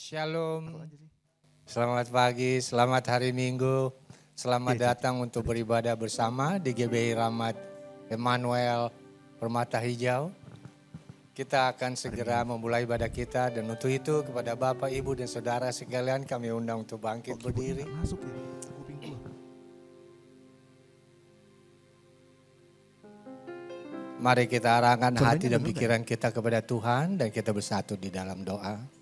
Shalom, selamat pagi, selamat hari Minggu, selamat datang untuk beribadah bersama di GBI Rahmat Emmanuel Permata Hijau. Kita akan segera memulai ibadah kita dan untuk itu kepada Bapak, Ibu dan Saudara sekalian kami undang untuk bangkit berdiri. Mari kita arahkan hati dan pikiran kita kepada Tuhan dan kita bersatu di dalam doa.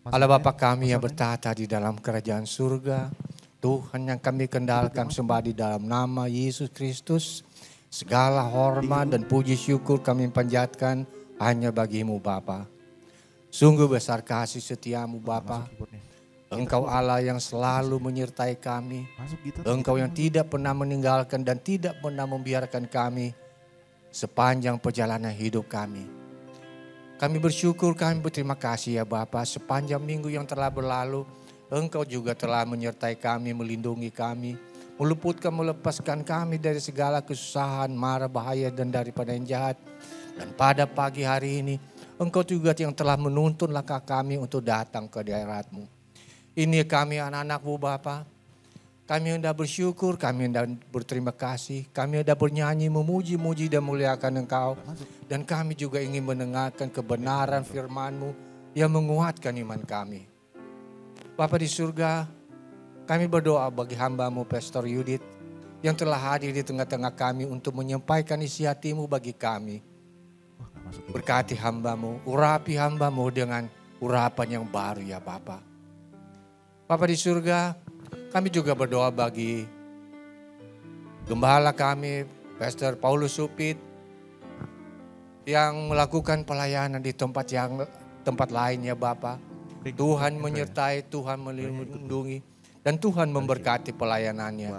Allah Bapa kami yang bertata di dalam kerajaan surga, Tuhan yang kami kendalkan sembah di dalam nama Yesus Kristus, segala hormat dan puji syukur kami panjatkan hanya bagi-Mu Bapa. Sungguh besar kasih setiamu Bapa, Engkau Allah yang selalu menyertai kami, Engkau yang tidak pernah meninggalkan dan tidak pernah membiarkan kami sepanjang perjalanan hidup kami. Kami bersyukur, kami berterima kasih ya Bapa, sepanjang minggu yang telah berlalu, Engkau juga telah menyertai kami, melindungi kami, meluputkan, melepaskan kami dari segala kesusahan, mara, bahaya dan daripada yang jahat. Dan pada pagi hari ini, Engkau juga yang telah menuntun langkah kami untuk datang ke daerah-Mu. Ini kami anak-anak-Mu Bapa, kami hendak bersyukur, kami hendak berterima kasih, kami hendak bernyanyi, memuji-muji dan muliakan Engkau. Dan kami juga ingin mendengarkan kebenaran firman-Mu yang menguatkan iman kami. Bapa di surga, kami berdoa bagi hamba-Mu Pastor Yudit yang telah hadir di tengah-tengah kami untuk menyampaikan isi hati-Mu bagi kami. Berkati hamba-Mu, urapi hamba-Mu dengan urapan yang baru ya Bapa. Bapa di surga, kami juga berdoa bagi gembala kami, Pastor Paulus Supit, yang melakukan pelayanan di tempat lainnya Bapa. Tuhan menyertai, Tuhan melindungi, dan Tuhan memberkati pelayanannya.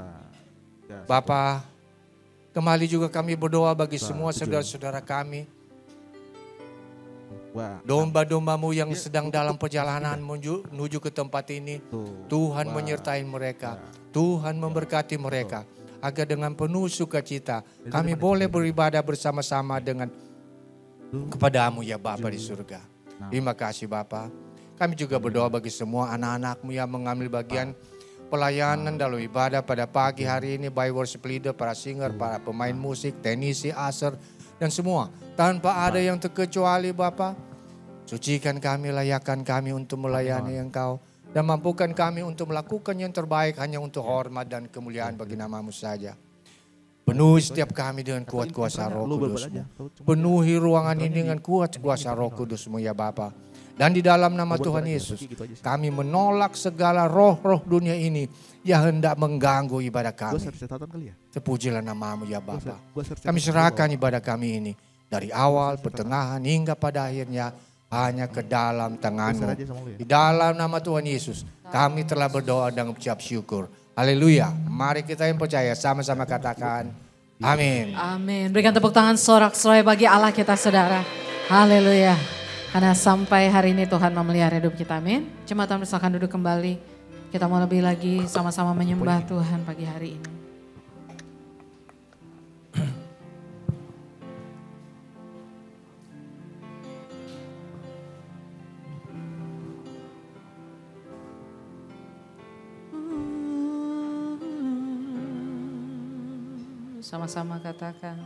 Bapa, kembali juga kami berdoa bagi semua saudara-saudara kami, domba-domba-Mu yang sedang dalam perjalanan menuju ke tempat ini. Tuhan menyertai mereka, Tuhan memberkati mereka, agar dengan penuh sukacita kami boleh beribadah bersama-sama dengan kepada-Mu ya Bapa di surga. Terima kasih Bapa. Kami juga berdoa bagi semua anak-anak-Mu yang mengambil bagian pelayanan dalam ibadah pada pagi hari ini, baik worship leader, para singer, para pemain musik, teknisi, usher, dan semua. Tanpa ada yang terkecuali Bapa, sucikan kami, layakkan kami untuk melayani Engkau. Dan mampukan kami untuk melakukan yang terbaik hanya untuk hormat dan kemuliaan bagi nama-Mu saja. Penuhi setiap kami dengan kuat kuasa Roh Kudus-Mu. Penuhi ruangan ini dengan kuat kuasa Roh Kudus-Mu ya Bapa. Dan di dalam nama Tuhan Yesus, kami menolak segala roh-roh dunia ini yang hendak mengganggu ibadah kami. Terpujilah nama-Mu ya Bapa. Kami serahkan ibadah kami ini dari awal, pertengahan hingga pada akhirnya hanya ke dalam tangan-Mu. Di dalam nama Tuhan Yesus, kami telah berdoa dan mengucap syukur. Haleluya. Mari kita yang percaya sama-sama katakan amin. Amin. Berikan tepuk tangan sorak-sorai bagi Allah kita saudara. Haleluya. Karena sampai hari ini Tuhan memelihara hidup kita. Amin. Jemaat silakan duduk kembali. Kita mau lebih lagi sama-sama menyembah Tuhan pagi hari ini. Sama-sama katakan.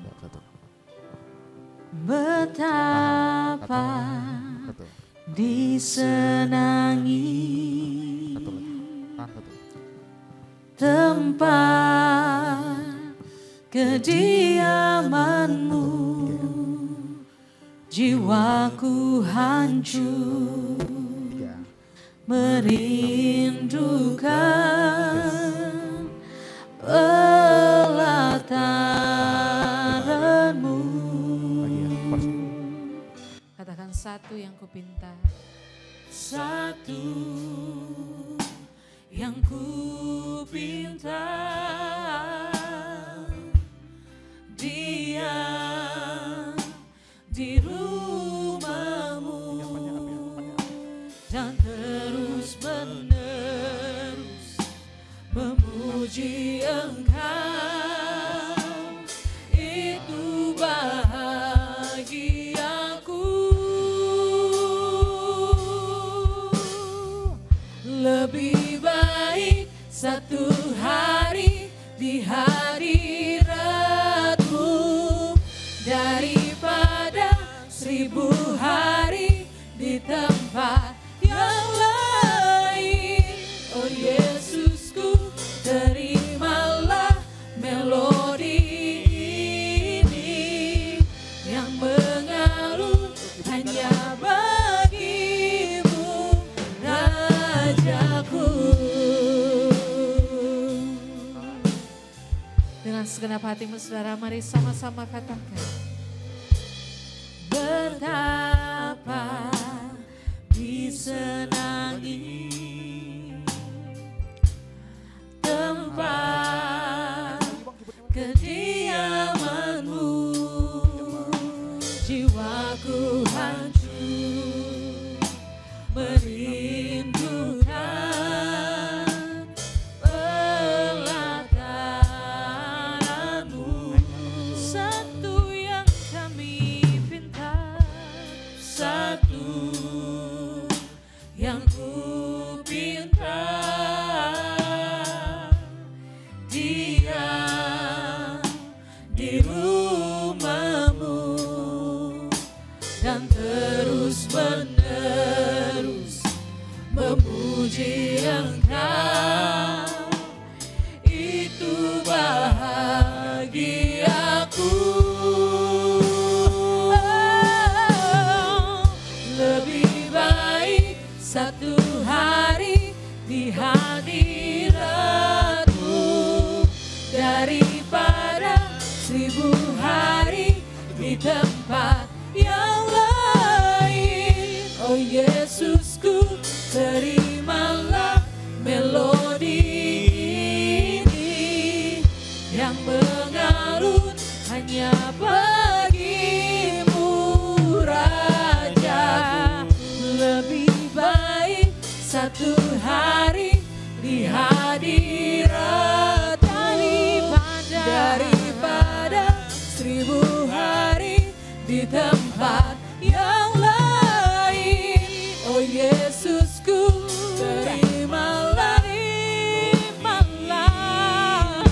Betapa disenangi tempat kediaman-Mu, jiwaku hancur merindukan pelataran-Mu. Katakan satu yang kupinta, satu yang kupinta, diam di rumah-Mu dan terus menerus memuji Engkau. Itu bahagiaku. lebih baik satu hari di hadirat-Mu daripada 1000 hari di tempat yang lain. Oh Yesusku, terimalah melodi ini yang mengalun hanya bagi-Mu, Rajaku. Dengan segenap hatimu saudara, mari sama-sama katakan. Betapa disenangi tempat kediaman-Mu, jiwaku hancur merindukan pelataran-Mu. Satu yang kami pinta, satu yang ku pinta, diam di rumah-Mu dan terus menerus memuji Engkau. Itu bahagiaku. Lebih baik satu hari di hadirat-Mu daripada 1000 hari di tempat yang lain. Oh Yesusku, terimalah melodi ini yang mengalun hanya bagi-Mu, Raja. Lebih baik satu hari di hadirat daripada 1000 hari di tempat yang lain. Oh Yesusku, terimalah, terimalah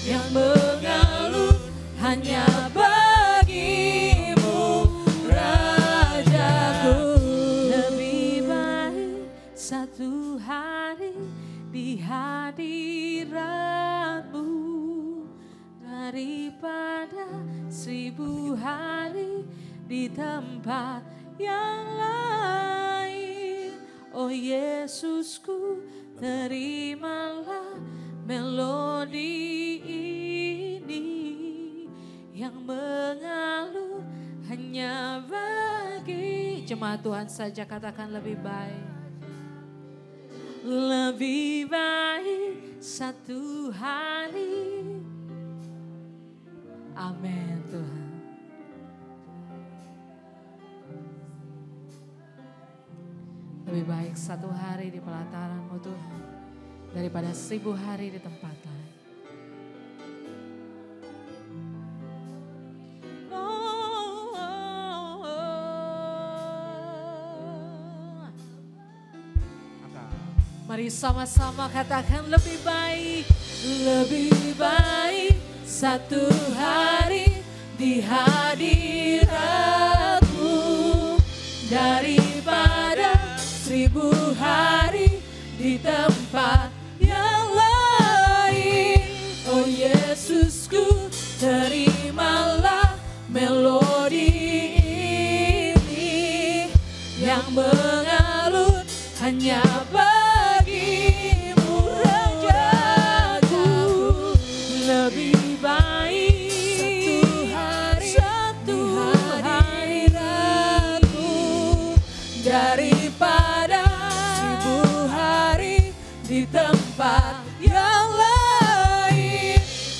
yang mengalun hanya bagi-Mu, Rajaku. Lebih baik satu hari di hadirat-Mu daripada 1000 hari di tempat yang lain. Oh Yesusku, terimalah melodi ini yang mengalun hanya bagi jemaat Tuhan saja. Katakan lebih baik. Lebih baik satu hari. Amin Tuhan. Lebih baik satu hari di pelataran-Mu Tuhan daripada 1000 hari di tempat lain. Mari sama-sama katakan lebih baik satu hari di hadirat-Mu daripada 1000 hari di tempat yang lain. Oh Yesusku, terimalah melodi ini yang mengalun hanya bagi-Mu, Rajaku. Lebih baik satu hari daripada 1000 hari di tempat yang lain.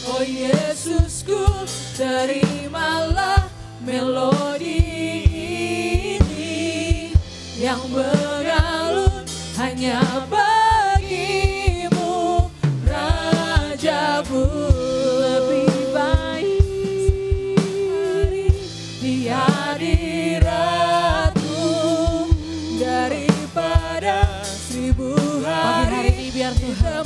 Oh Yesusku, terimalah melodi ini yang mengalun hanya bagi-Mu, Rajaku. Lebih baik di hadirat-Mu daripada 1000 hari biar Tuhan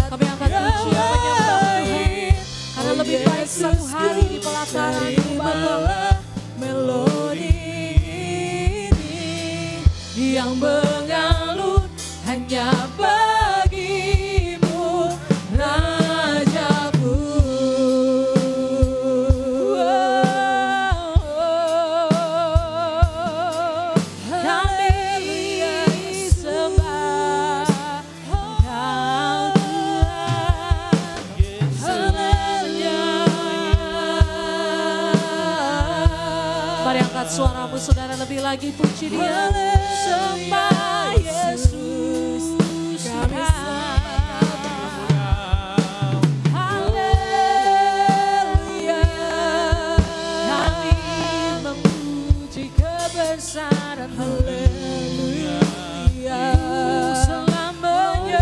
kami angkat pujian menyembah Tuhan. Karena lebih baik satu hari di pelataran-Mu Bapa. Melodi ini yang mengalun hanya bagimu, Rajaku. Kami sembah Engkau Tuhan. Mari angkat suaramu saudara, lebih lagi puji Dia. Sembah Yesus, kami haleluya. Kami memuji kebesaran, haleluya. Selamanya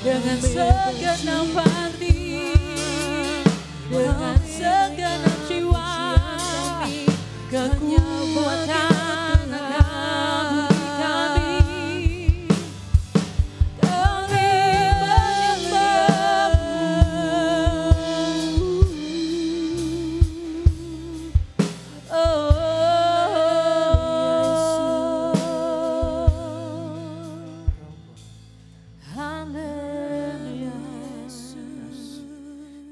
dengan segenap hati, dengan segenap jiwa, kekuatan Engkau kami menyembah-Mu.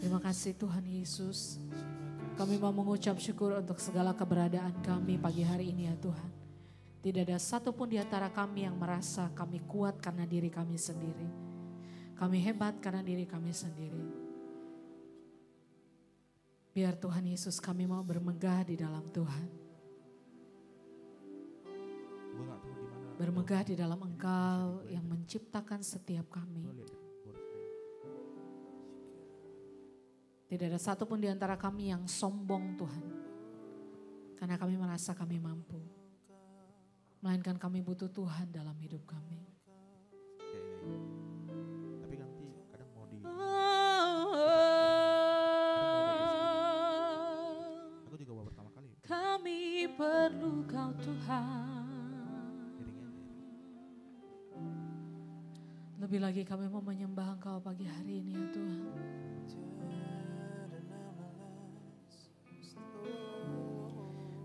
Terima kasih Tuhan Yesus. Kami mau mengucap syukur untuk segala keberadaan kami pagi hari ini ya Tuhan. Tidak ada satupun di antara kami yang merasa kami kuat karena diri kami sendiri. Kami hebat karena diri kami sendiri. Biar Tuhan Yesus kami mau bermegah di dalam Tuhan. Bermegah di dalam Engkau yang menciptakan setiap kami. Tidak ada satupun di antara kami yang sombong Tuhan. Karena kami merasa kami mampu. Melainkan kami butuh Tuhan dalam hidup kami. Tapi nanti kadang mau di aku juga bawa pertama kali. Kami perlu Kau Tuhan. Lebih lagi kami mau menyembah Engkau pagi hari ini ya Tuhan.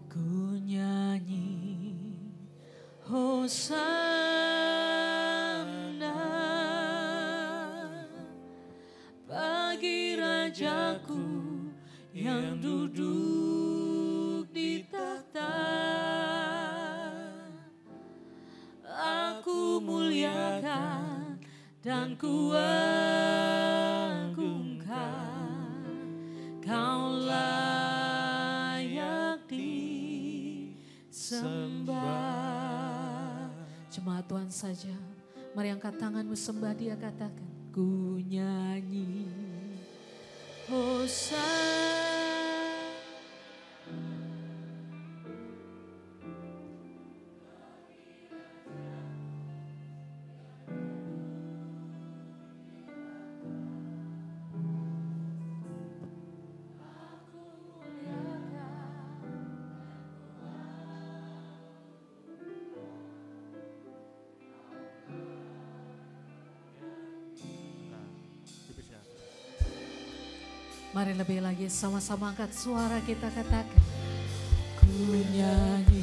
Ku nyanyi Hosana bagi Rajaku yang duduk di tahta. Aku muliakan dan ku agungkan, Kau layak disembah. Jemaat Tuhan saja, mari angkat tanganmu sembah Dia, katakan, ku nyanyi Hosana. Mari lebih lagi sama-sama angkat suara kita katakan. Ku nyanyi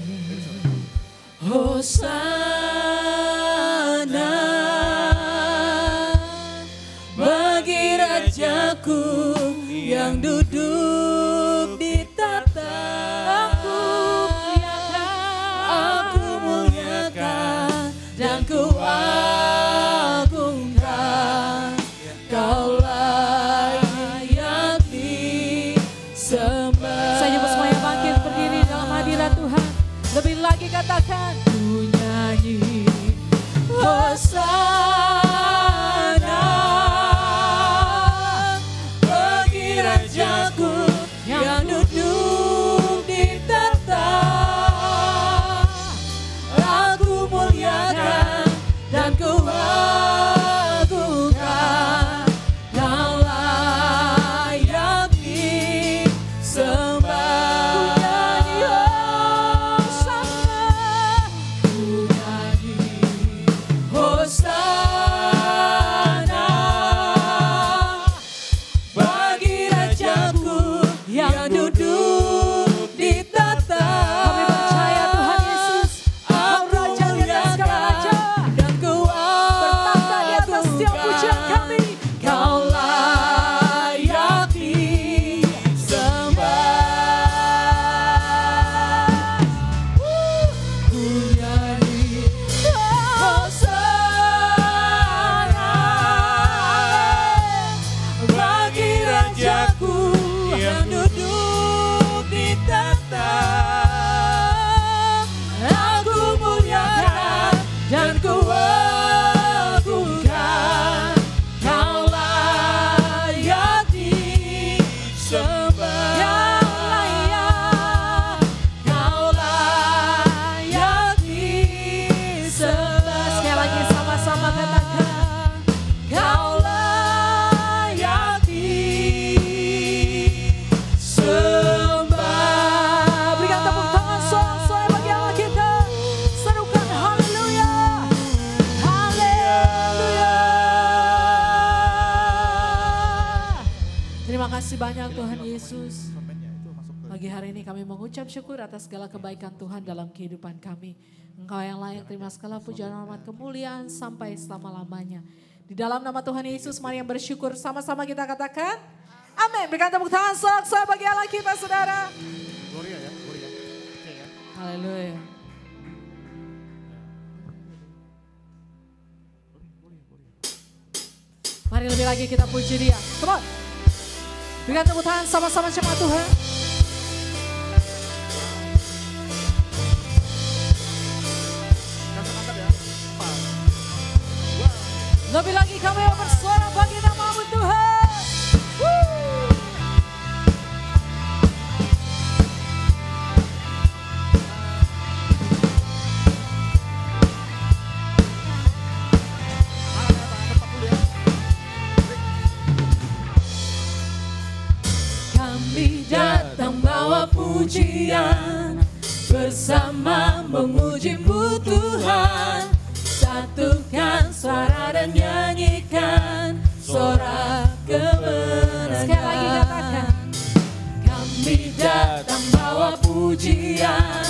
Hosana bagi Rajaku yang duduk di tahta. Aku muliakan dan ku agungkan. Kau layak disembah. Saya nyebut semuanya bangkit berdiri dalam hadirat Tuhan. Lebih lagi katakan, ku nyanyi Hosana bagi Rajaku yang duduk di tahta. Aku muliakan dan ku agungkan. Kau layak disembah. Hosana bagi Rajaku yang duduk di tahta. Kami percaya Tuhan Yesus, Engkau Raja di atas segala raja dan Kau bertahta di atas setiap pujian kami. Kau layak disembah. Ku nyanyi Hosana bagi Rajaku yang duduk di tahta. Aku muliakan dan ku agungkan. Kau layak disembah. Kau layak disembah. Sekali lagi sama-sama katakan, Kau layak disembah. Berikan tepuk tangan sorak-sorai bagi Allah kita. Serukan haleluya, haleluya. Terima kasih banyak Tuhan Yesus. Pagi hari ini kami mengucap syukur atas segala kebaikan Tuhan dalam kehidupan kami. Engkau yang layak terima segala pujian, hormat, kemuliaan sampai selama-lamanya. Di dalam nama Tuhan Yesus, mari yang bersyukur sama-sama kita katakan, amin. Berikan tepuk tangan sorak-sorai bagi Allah kita, saudara. Gloria ya, Gloria. Oke ya. Haleluya. Mari lebih lagi kita puji Dia. Come on. Berikan tepuk tangan sama-sama jemaat Tuhan. Angkat ya. 4, 2, Lebih lagi kami bersuara bagi nama-Mu Tuhan. Woo. Kami datang bawa pujian, bersama memuji-Mu Tuhan. Satukan suara dan nyanyikan sorak kemenangan. Sekali lagi katakan, kami datang bawa pujian,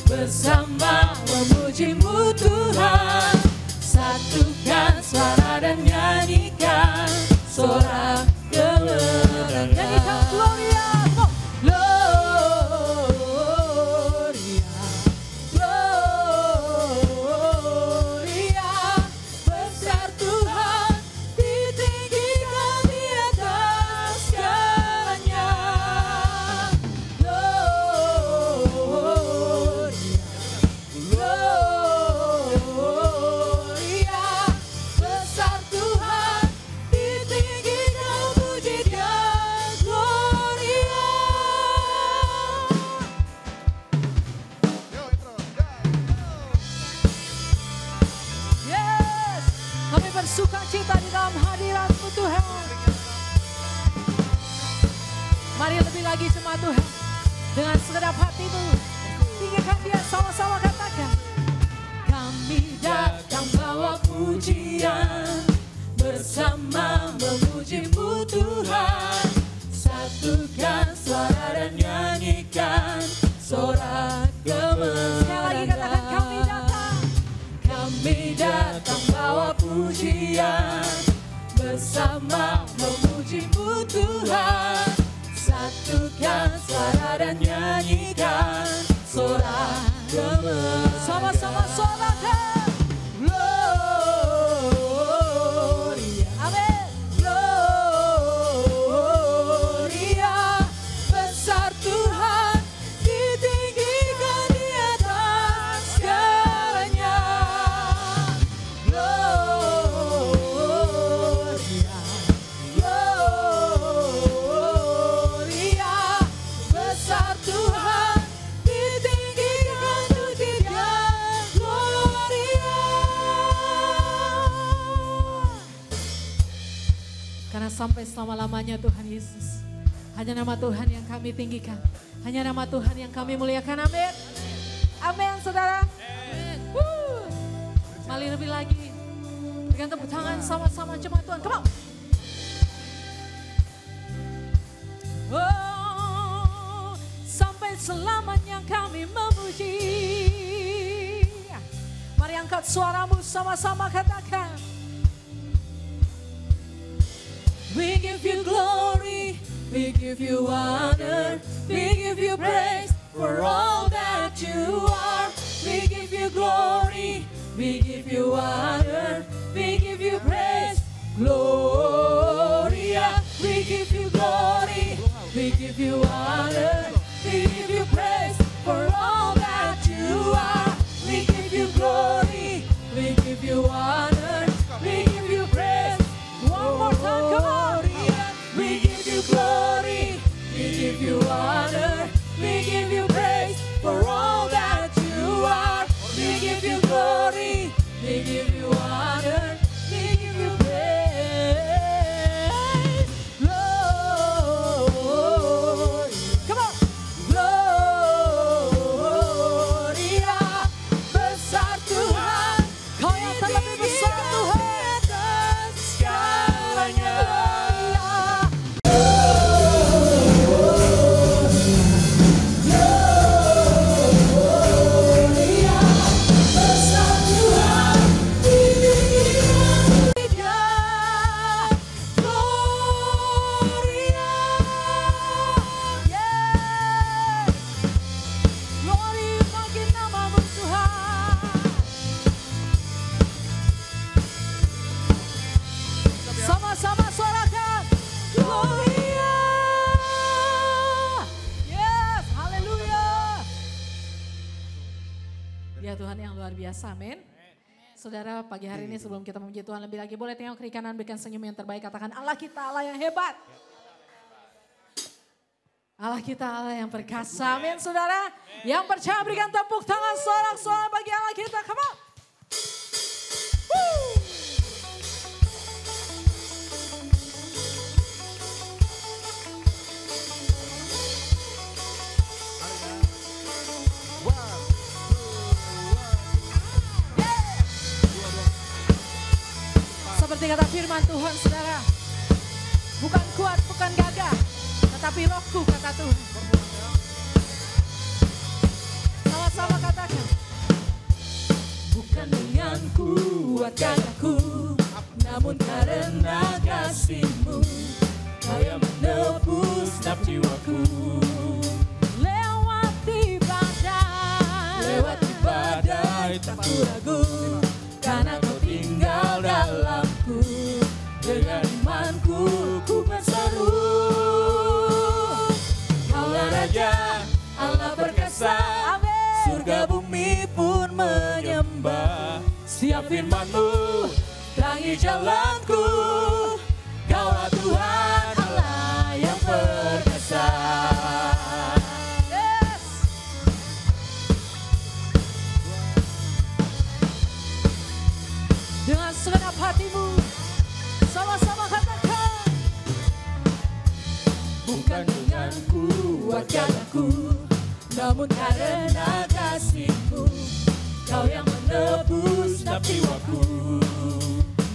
bersama memuji-Mu Tuhan. Satukan suara dan nyanyikan sorak kemenangan. Nyanyikan Gloria, Gloria, besar Tuhan, ditinggikan di atas segalanya. Gloria, besar Tuhan, ditinggikan puji Dia. Gloria. yo intro. Yes, kami bersuka cita di dalam hadirat-Mu Tuhan. Mari lebih lagi jemaat Tuhan, dengan segenap hatimu, tinggikan Dia sama-sama katakan. Kami datang bawa pujian, bersama memuji-Mu Tuhan. bersama memuji-Mu Tuhan. Satukan suara dan nyanyikan sorak gemetar. Sama-sama sorakan. Gloria, amin. Gloria, besar Tuhan, ditinggikan di atas segalanya. Gloria, Gloria, besar Tuhan, ditinggikan dunia. Gloria. Karena sampai selama-lamanya Tuhan Yesus, hanya nama Tuhan yang kami tinggikan, hanya nama Tuhan yang kami muliakan. Amin. Amin, saudara. Mari lebih lagi, berikan tepuk tangan sama-sama jemaat Tuhan. Come on. Oh, sampai selamanya kami memuji. Mari angkat suaramu sama-sama katakan. We give you glory, we give you honor, we give you praise for all that you are. We give you glory, we give you honor, we give you praise. Gloria, we give you glory, we give you honor, we give you praise for all that you are. We give you glory, we give you honor, we give you praise. One more time, come on. We give you glory, we give you honor, we give you praise for all that you are. We give you glory, we give you honor, we give you praise. Glory, come on. Gloria, besar Tuhan, Kau yang terlebih besar Tuhan dan segalanya. Sama-sama suarakan Gloria. Yes, haleluya. Ya Tuhan yang luar biasa, amin. Saudara, pagi hari ini sebelum kita memuji Tuhan lebih lagi, boleh tengok kiri kanan, berikan senyum yang terbaik, katakan Allah kita Allah yang hebat. Allah kita Allah yang perkasa, amin saudara. Yang percaya berikan tepuk tangan sorak-sorak bagi Allah kita, come on. Woo. Seperti kata firman Tuhan saudara, bukan kuat, bukan gagah, tetapi rohku kata Tuhan. Sama-sama katakan. Bukan dengan kuat gagahku, namun karena kasih-Mu, Kau yang menebus setiap jiwaku. Lewati badai tak ku ragu, karena Kau tinggal dalamku. Dengan imanku ku berseru, Kaulah Raja, Allah perkasa, surga bumi pun menyembah. Setiap firman-Mu terangi jalanku, Kaulah Tuhan Allah yang perkasa. Yes. Dengan segenap hatimu, sama-sama katakan. Bukan dengan kuat gagahku, namun karena kasih-Mu, Kau yang menebus setiap jiwaku.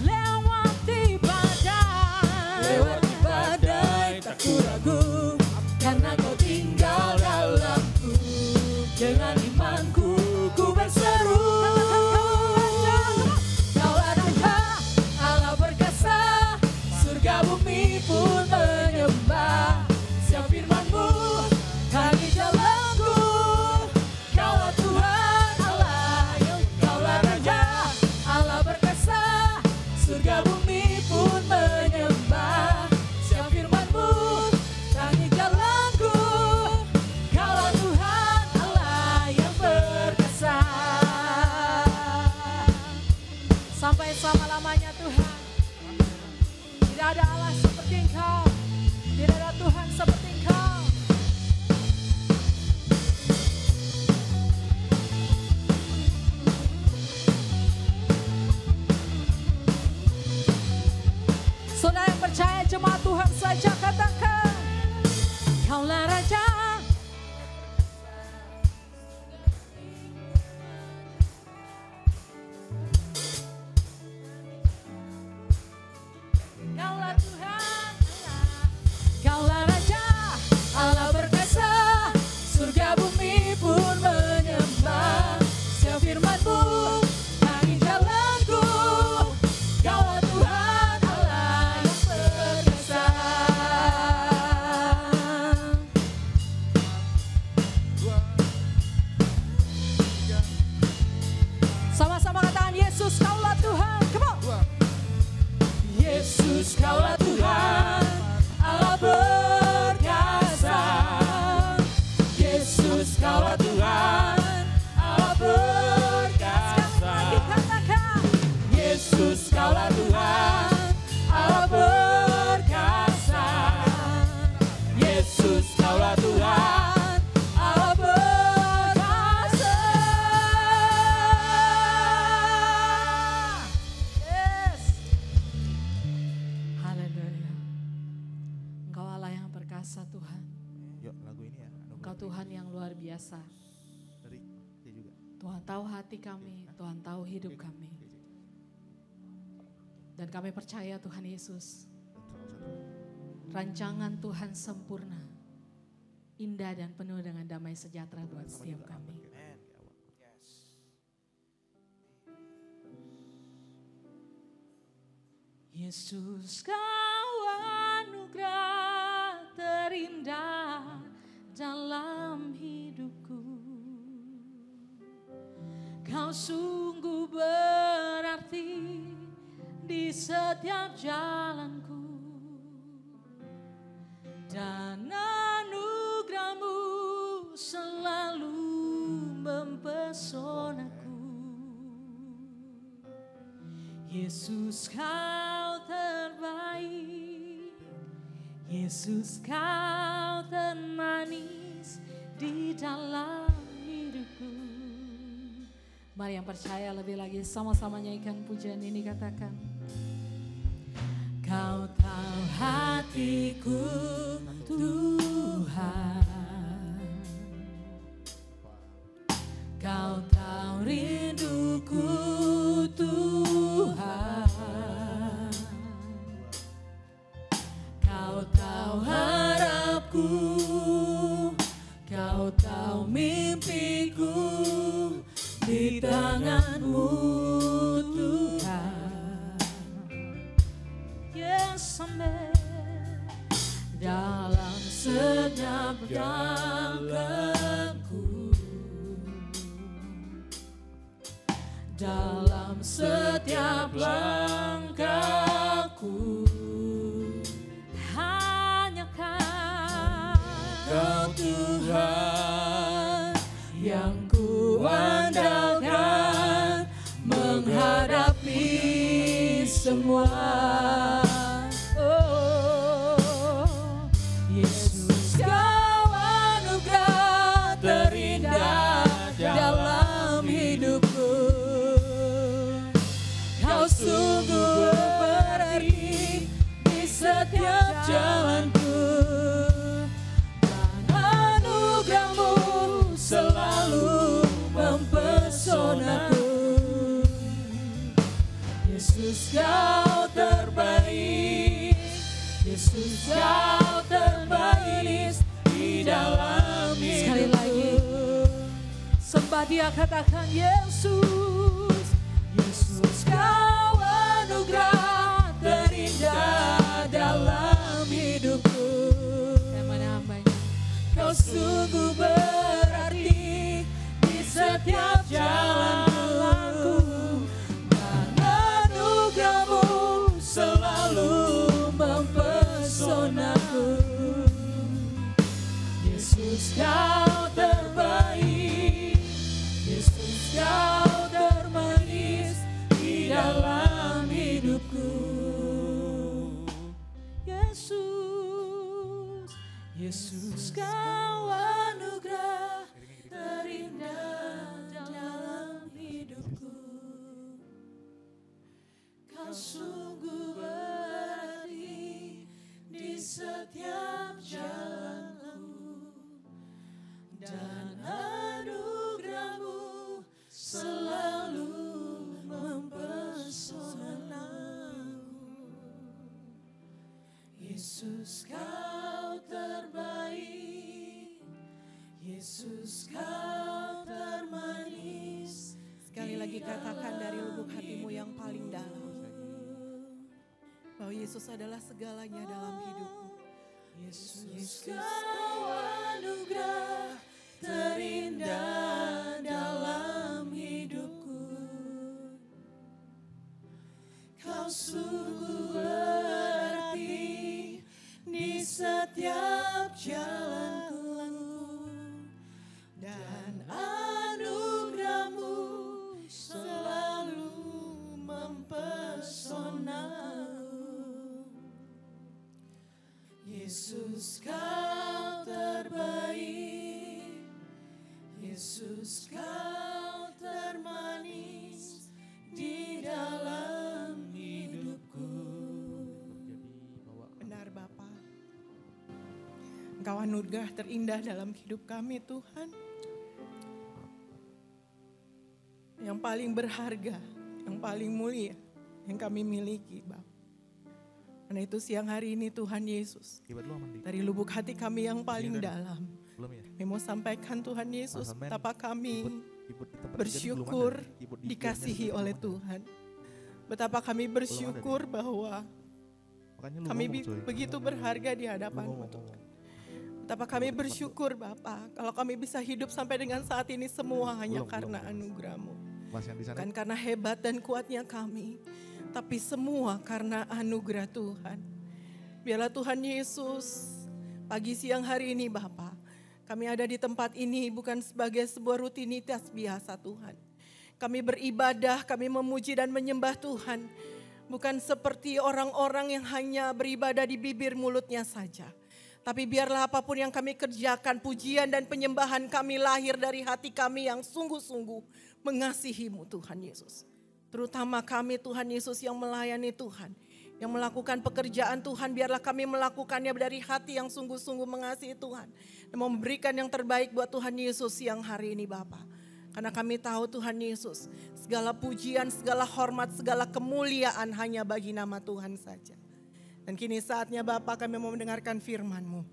Lewati badai tak ku ragu, karena Kau tinggal dalamku. Dengan imanku ku berseru, Kaulah Raja, Allah perkasa, ada Allah seperti Engkau. Tidak ada Tuhan seperti Engkau. Saudara yang percaya jemaat Tuhan saja katakan, Kaulah Raja. Kaulah Tuhan Allah. Kaulah Raja, Allah berkuasa, surga bumi pun menyembah. Setiap firman-Mu bagi jalanku. Kaulah Tuhan Allah yang berkuasa. Sama-sama katakan Yesus Kaulah Tuhan. Come on. Yesus Kaulah Tuhan Allah berkuasa. Yesus Kaulah Tuhan Allah berkuasa. Sekali lagi katakan Yesus Kaulah Tuhan Allah berkuasa. Yesus Kaulah Tuhan Allah berkuasa. Yes. Haleluya. Engkau Allah yang perkasa Tuhan. Yuk lagu ini ya. Engkau Tuhan yang luar biasa. Dari dia juga. Tuhan tahu hati kami, Tuhan tahu hidup kami. Dan kami percaya Tuhan Yesus, rancangan Tuhan sempurna, indah dan penuh dengan damai sejahtera buat setiap kami. Yesus Kau anugerah terindah dalam hidupku. Kau sungguh berarti di setiap jalanku. Dan anugerah-Mu selalu mempesonaku. Yesus Kau terbaik, Yesus Kau termanis di dalam hidupku. Mari yang percaya lebih lagi sama-sama nyanyikan pujian ini, katakan. Kau tahu hatiku Tuhan, Kau tahu rinduku Tuhan, Kau tahu harapku, Kau tahu mimpiku di tangan-Mu Tuhan. Yes, amen. Dalam setiap langkahku, dalam setiap langkahku, hanya Kau Tuhan yang ku andalkan menghadapi semua. Oh, Yesus Kau anugerah terindah dalam hidupku. Kau sungguh berarti di setiap jalanku. Dan anugerah-Mu selalu mempesonaku. Yesus Kau terbaik, Yesus Kau terbaik di dalam hidupku. Sekali lagi sembah Dia, katakan Yesus, Yesus Kau anugerah terindah dalam hidupku. Kau sungguh berarti di setiap jalanku. Dan anugerah-Mu selalu mempesonaku. Yesus Kau terbaik, Yesus Kau termanis di dalam hidupku. Yesus kau anugerah terindah dalam hidupku. Kau sungguh berarti di setiap jalanku, dan anugerah-Mu selalu mempesonaku. Yesus kau terbaik, Yesus kau termanis. Sekali lagi katakan dari lubuk hatimu yang paling dalam, bahwa Yesus adalah segalanya dalam hidupmu. Yesus kau anugerah terindah dalam hidupku. Kau sungguh berarti di setiap jalanku, dan anugerah-Mu selalu mempesonaku. Yesus kau terbaik, Yesus kau termanis di dalam hidupku. Benar Bapa, Engkau anugerah terindah dalam hidup kami Tuhan. Yang paling berharga, yang paling mulia yang kami miliki Bapa. Karena itu siang hari ini Tuhan Yesus, dari lubuk hati kami yang paling dalam, kami mau sampaikan Tuhan Yesus betapa kami bersyukur dikasihi oleh Tuhan. Betapa kami bersyukur bahwa kami begitu berharga di hadapan-Mu Tuhan. Betapa kami bersyukur Bapa, kalau kami bisa hidup sampai dengan saat ini semua hanya karena anugerah-Mu. Bukan karena hebat dan kuatnya kami, tapi semua karena anugerah Tuhan. Biarlah Tuhan Yesus pagi siang hari ini Bapa, kami ada di tempat ini bukan sebagai sebuah rutinitas biasa Tuhan. Kami beribadah, kami memuji dan menyembah Tuhan. Bukan seperti orang-orang yang hanya beribadah di bibir mulutnya saja. Tapi biarlah apapun yang kami kerjakan, pujian dan penyembahan kami lahir dari hati kami yang sungguh-sungguh mengasihi-Mu Tuhan Yesus. Terutama kami Tuhan Yesus yang melayani Tuhan, yang melakukan pekerjaan Tuhan, biarlah kami melakukannya dari hati yang sungguh-sungguh mengasihi Tuhan. Dan memberikan yang terbaik buat Tuhan Yesus siang hari ini Bapa. Karena kami tahu Tuhan Yesus, segala pujian, segala hormat, segala kemuliaan hanya bagi nama Tuhan saja. Dan kini saatnya Bapa kami mau mendengarkan firman-Mu.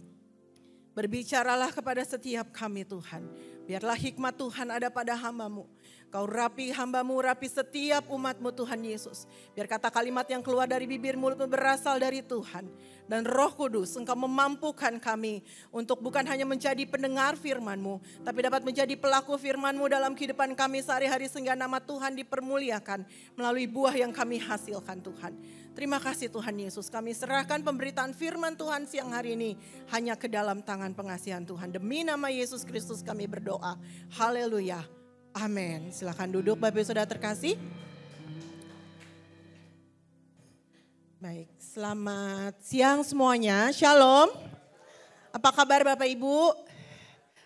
Berbicaralah kepada setiap kami Tuhan. Biarlah hikmat Tuhan ada pada hamba-Mu. Kau rapi hamba-Mu, rapi setiap umat-Mu Tuhan Yesus. Biar kata kalimat yang keluar dari bibir mulut-Mu berasal dari Tuhan. Dan Roh Kudus, Engkau memampukan kami untuk bukan hanya menjadi pendengar firman-Mu, tapi dapat menjadi pelaku firman-Mu dalam kehidupan kami sehari-hari sehingga nama Tuhan dipermuliakan melalui buah yang kami hasilkan Tuhan. Terima kasih Tuhan Yesus, kami serahkan pemberitaan firman Tuhan siang hari ini hanya ke dalam tangan pengasihan Tuhan. Demi nama Yesus Kristus kami berdoa. Haleluya. Amin. Silakan duduk Bapak Ibu Saudara terkasih. Baik, selamat siang semuanya. Shalom. Apa kabar Bapak Ibu?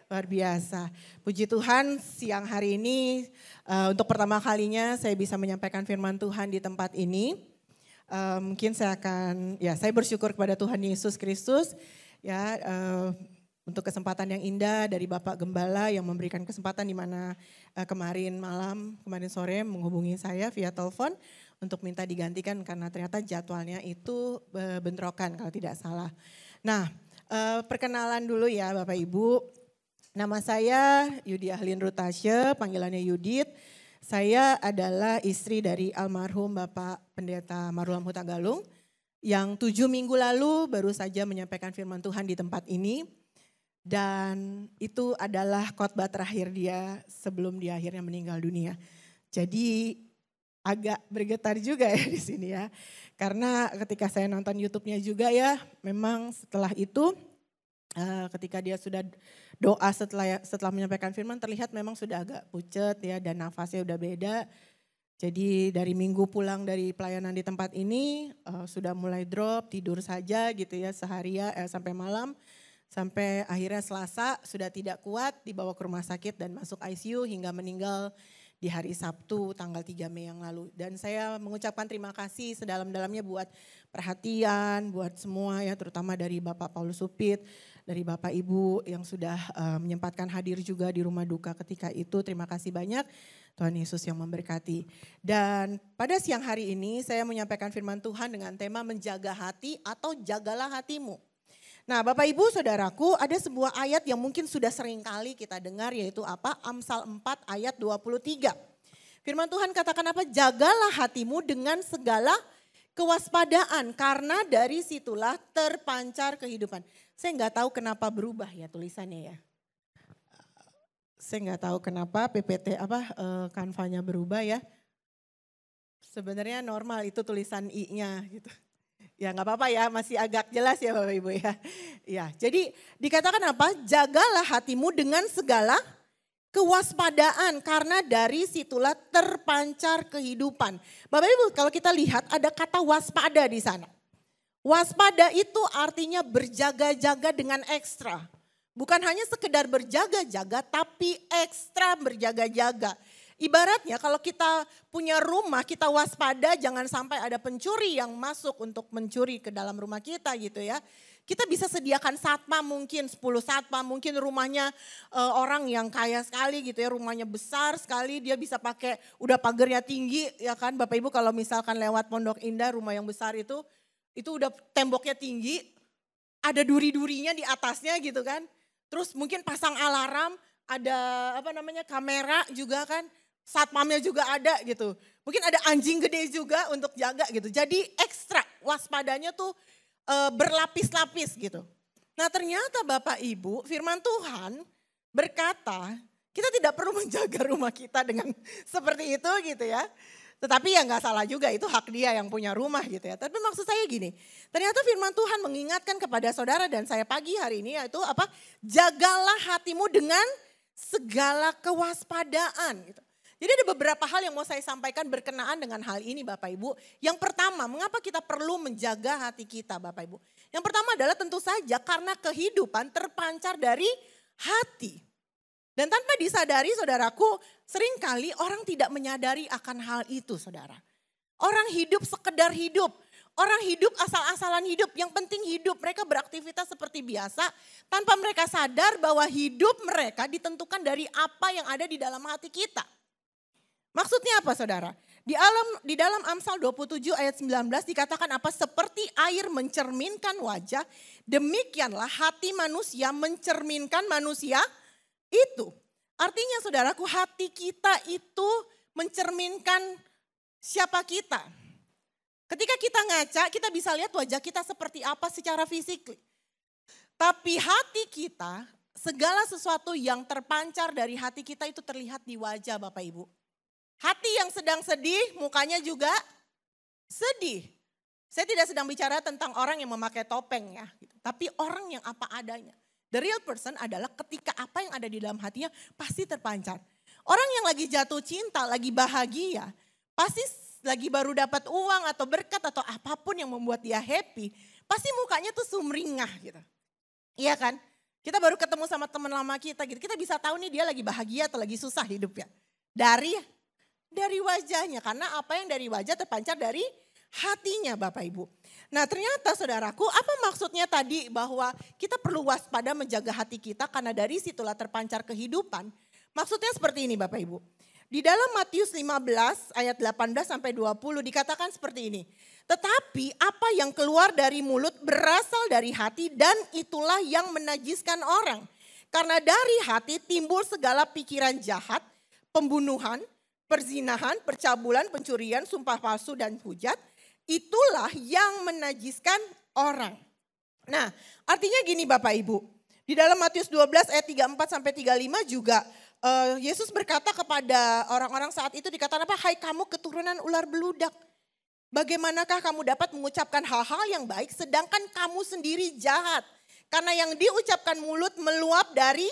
Luar biasa. Puji Tuhan siang hari ini untuk pertama kalinya saya bisa menyampaikan firman Tuhan di tempat ini. Mungkin saya bersyukur kepada Tuhan Yesus Kristus ya untuk kesempatan yang indah dari Bapak Gembala yang memberikan kesempatan di mana kemarin sore menghubungi saya via telepon untuk minta digantikan karena ternyata jadwalnya itu bentrokan kalau tidak salah. Nah, perkenalan dulu ya Bapak Ibu. Nama saya Yudi Ahlin Rutasya, panggilannya Yudit. Saya adalah istri dari almarhum Bapak Pendeta Marulam Huta Galung yang 7 minggu lalu baru saja menyampaikan firman Tuhan di tempat ini. Dan itu adalah khotbah terakhir dia sebelum dia akhirnya meninggal dunia. Jadi agak bergetar juga ya di sini ya. Karena ketika saya nonton YouTube-nya juga ya, memang setelah itu ketika dia sudah doa setelah menyampaikan firman terlihat memang sudah agak pucet ya dan nafasnya udah beda. Jadi dari minggu pulang dari pelayanan di tempat ini sudah mulai drop, tidur saja gitu ya seharian sampai malam. Sampai akhirnya Selasa sudah tidak kuat, dibawa ke rumah sakit dan masuk ICU hingga meninggal di hari Sabtu tanggal 3 Mei yang lalu. Dan saya mengucapkan terima kasih sedalam-dalamnya buat perhatian, buat semua ya, terutama dari Bapak Paulus Supit, dari Bapak Ibu yang sudah menyempatkan hadir juga di rumah duka ketika itu. Terima kasih banyak, Tuhan Yesus yang memberkati. Dan pada siang hari ini saya menyampaikan firman Tuhan dengan tema menjaga hati atau jagalah hatimu. Nah Bapak Ibu Saudaraku, ada sebuah ayat yang mungkin sudah sering kali kita dengar, yaitu apa? Amsal 4 ayat 23. Firman Tuhan katakan apa? Jagalah hatimu dengan segala kewaspadaan karena dari situlah terpancar kehidupan. Saya nggak tahu kenapa berubah ya tulisannya ya. Saya nggak tahu kenapa PPT kanvanya berubah ya. Sebenarnya normal itu tulisan I-nya gitu. Ya nggak apa-apa ya, masih agak jelas ya Bapak Ibu ya. Ya, jadi dikatakan apa? Jagalah hatimu dengan segala kewaspadaan karena dari situlah terpancar kehidupan. Bapak Ibu kalau kita lihat ada kata waspada di sana. Waspada itu artinya berjaga-jaga dengan ekstra. Bukan hanya sekedar berjaga-jaga tapi ekstra berjaga-jaga. Ibaratnya kalau kita punya rumah, kita waspada jangan sampai ada pencuri yang masuk untuk mencuri ke dalam rumah kita gitu ya. Kita bisa sediakan satpam mungkin 10 satpam, mungkin rumahnya orang yang kaya sekali gitu ya, rumahnya besar sekali, dia bisa pakai udah pagarnya tinggi ya kan. Bapak Ibu kalau misalkan lewat Pondok Indah rumah yang besar itu udah temboknya tinggi, ada duri-durinya di atasnya gitu kan. Terus mungkin pasang alarm, ada kamera juga kan. Satpamnya juga ada gitu. Mungkin ada anjing gede juga untuk jaga gitu. Jadi ekstra waspadanya tuh berlapis-lapis gitu. Nah ternyata Bapak Ibu firman Tuhan berkata kita tidak perlu menjaga rumah kita dengan seperti itu gitu ya. Tetapi ya gak salah juga, itu hak dia yang punya rumah gitu ya. Tapi maksud saya gini, ternyata firman Tuhan mengingatkan kepada saudara dan saya pagi hari ini yaitu apa? Jagalah hatimu dengan segala kewaspadaan gitu. Jadi ada beberapa hal yang mau saya sampaikan berkenaan dengan hal ini Bapak Ibu. Yang pertama, mengapa kita perlu menjaga hati kita Bapak Ibu? Yang pertama adalah tentu saja karena kehidupan terpancar dari hati. Dan tanpa disadari saudaraku, seringkali orang tidak menyadari akan hal itu saudara. Orang hidup sekedar hidup. Orang hidup asal-asalan hidup, yang penting hidup. Mereka beraktivitas seperti biasa tanpa mereka sadar bahwa hidup mereka ditentukan dari apa yang ada di dalam hati kita. Maksudnya apa saudara? Di dalam Amsal 27 ayat 19 dikatakan apa? Seperti air mencerminkan wajah, demikianlah hati manusia mencerminkan manusia itu. Artinya saudaraku, hati kita itu mencerminkan siapa kita. Ketika kita ngaca, kita bisa lihat wajah kita seperti apa secara fisik. Tapi hati kita, segala sesuatu yang terpancar dari hati kita itu terlihat di wajah Bapak Ibu. Hati yang sedang sedih, mukanya juga sedih. Saya tidak sedang bicara tentang orang yang memakai topeng ya. Tapi orang yang apa adanya. The real person adalah ketika apa yang ada di dalam hatinya pasti terpancar. Orang yang lagi jatuh cinta, lagi bahagia, pasti lagi baru dapat uang atau berkat atau apapun yang membuat dia happy, pasti mukanya tuh sumringah gitu. Iya kan? Kita baru ketemu sama teman lama kita gitu, kita bisa tahu nih dia lagi bahagia atau lagi susah hidupnya. Dari wajahnya, karena apa yang dari wajah terpancar dari hatinya Bapak Ibu. Nah ternyata saudaraku, apa maksudnya tadi bahwa kita perlu waspada menjaga hati kita karena dari situlah terpancar kehidupan. Maksudnya seperti ini Bapak Ibu. Di dalam Matius 15 ayat 18 sampai 20 dikatakan seperti ini. Tetapi apa yang keluar dari mulut berasal dari hati dan itulah yang menajiskan orang. Karena dari hati timbul segala pikiran jahat, pembunuhan, perzinahan, percabulan, pencurian, sumpah palsu dan hujat. Itulah yang menajiskan orang. Nah artinya gini Bapak Ibu. Di dalam Matius 12 ayat 34 sampai 35 juga Yesus berkata kepada orang-orang saat itu dikatakan apa? Hai kamu keturunan ular beludak. Bagaimanakah kamu dapat mengucapkan hal-hal yang baik sedangkan kamu sendiri jahat? Karena yang diucapkan mulut meluap dari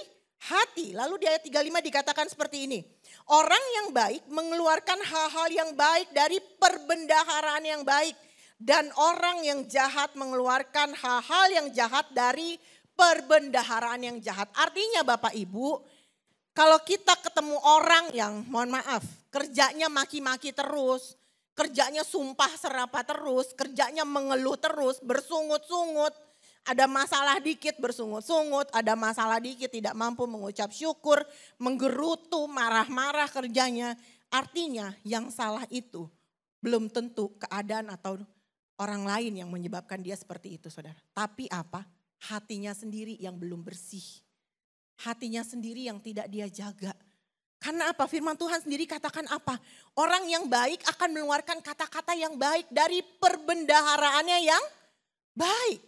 hati. Lalu di ayat 35 dikatakan seperti ini. Orang yang baik mengeluarkan hal-hal yang baik dari perbendaharaan yang baik. Dan orang yang jahat mengeluarkan hal-hal yang jahat dari perbendaharaan yang jahat. Artinya Bapak Ibu, kalau kita ketemu orang yang mohon maaf, kerjanya maki-maki terus, kerjanya sumpah serapah terus, kerjanya mengeluh terus, bersungut-sungut, ada masalah dikit bersungut-sungut, ada masalah dikit tidak mampu mengucap syukur, menggerutu, marah-marah kerjanya. Artinya yang salah itu belum tentu keadaan atau orang lain yang menyebabkan dia seperti itu, saudara. Tapi apa? Hatinya sendiri yang belum bersih. Hatinya sendiri yang tidak dia jaga. Karena apa? Firman Tuhan sendiri katakan apa? Orang yang baik akan mengeluarkan kata-kata yang baik dari perbendaharaannya yang baik.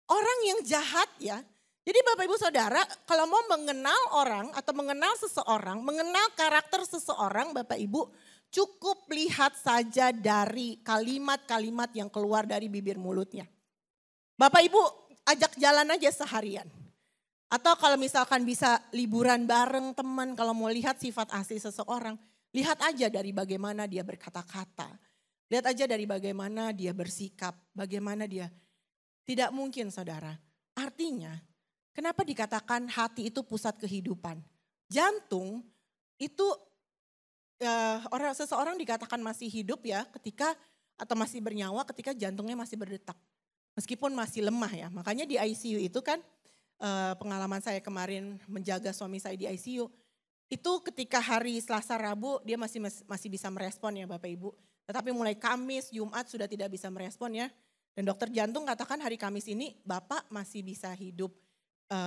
Orang yang jahat ya. Jadi Bapak Ibu Saudara, kalau mau mengenal orang atau mengenal seseorang, mengenal karakter seseorang Bapak Ibu, cukup lihat saja dari kalimat-kalimat yang keluar dari bibir mulutnya. Bapak Ibu ajak jalan aja seharian. Atau kalau misalkan bisa liburan bareng teman, kalau mau lihat sifat asli seseorang, lihat aja dari bagaimana dia berkata-kata. Lihat aja dari bagaimana dia bersikap, bagaimana dia. Tidak mungkin saudara. Artinya, kenapa dikatakan hati itu pusat kehidupan? Jantung itu seseorang dikatakan masih hidup ya ketika atau masih bernyawa ketika jantungnya masih berdetak. Meskipun masih lemah ya. Makanya di ICU itu kan pengalaman saya kemarin menjaga suami saya di ICU. Itu ketika hari Selasa Rabu dia masih bisa merespon ya Bapak Ibu. Tetapi mulai Kamis, Jumat sudah tidak bisa merespon ya. Dan dokter jantung katakan hari Kamis ini Bapak masih bisa hidup,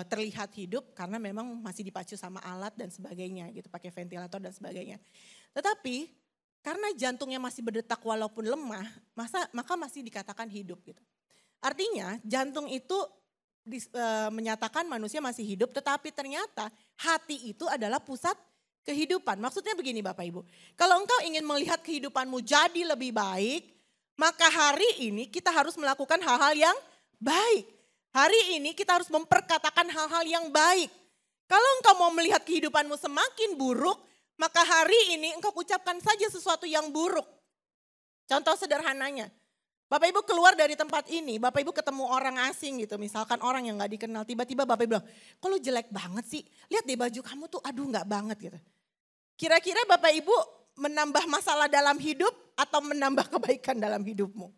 terlihat hidup karena memang masih dipacu sama alat dan sebagainya gitu. Pakai ventilator dan sebagainya. Tetapi karena jantungnya masih berdetak walaupun lemah, maka masih dikatakan hidup gitu. Artinya jantung itu menyatakan manusia masih hidup, tetapi ternyata hati itu adalah pusat kehidupan. Maksudnya begini Bapak Ibu, kalau engkau ingin melihat kehidupanmu jadi lebih baik, maka hari ini kita harus melakukan hal-hal yang baik. Hari ini kita harus memperkatakan hal-hal yang baik. Kalau engkau mau melihat kehidupanmu semakin buruk, maka hari ini engkau ucapkan saja sesuatu yang buruk. Contoh sederhananya, Bapak Ibu keluar dari tempat ini, Bapak Ibu ketemu orang asing gitu, misalkan orang yang gak dikenal, tiba-tiba Bapak Ibu bilang, kok lu jelek banget sih, lihat deh baju kamu tuh aduh gak banget gitu. Kira-kira Bapak Ibu menambah masalah dalam hidup atau menambah kebaikan dalam hidupmu?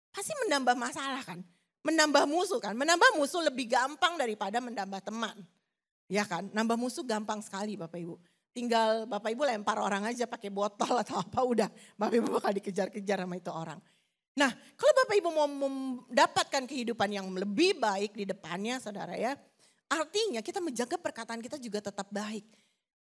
Pasti menambah masalah kan, menambah musuh kan, menambah musuh lebih gampang daripada menambah teman. Ya kan, nambah musuh gampang sekali Bapak Ibu. Tinggal Bapak Ibu lempar orang aja pakai botol atau apa udah, Bapak Ibu bakal dikejar-kejar sama itu orang. Nah, kalau Bapak Ibu mau mendapatkan kehidupan yang lebih baik di depannya saudara ya. Artinya kita menjaga perkataan kita juga tetap baik.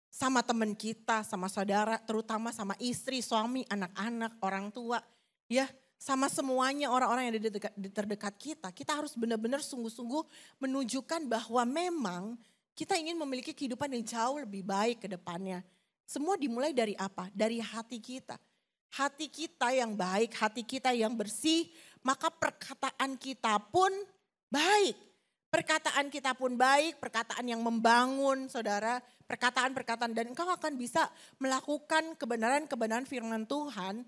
Sama teman kita, sama saudara, terutama sama istri, suami, anak-anak, orang tua. Ya, sama semuanya orang-orang yang di terdekat kita. Kita harus benar-benar sungguh-sungguh menunjukkan bahwa memang kita ingin memiliki kehidupan yang jauh lebih baik ke depannya. Semua dimulai dari apa? Dari hati kita. Hati kita yang baik, hati kita yang bersih, maka perkataan kita pun baik. Perkataan kita pun baik, perkataan yang membangun saudara, perkataan-perkataan dan engkau akan bisa melakukan kebenaran-kebenaran firman Tuhan,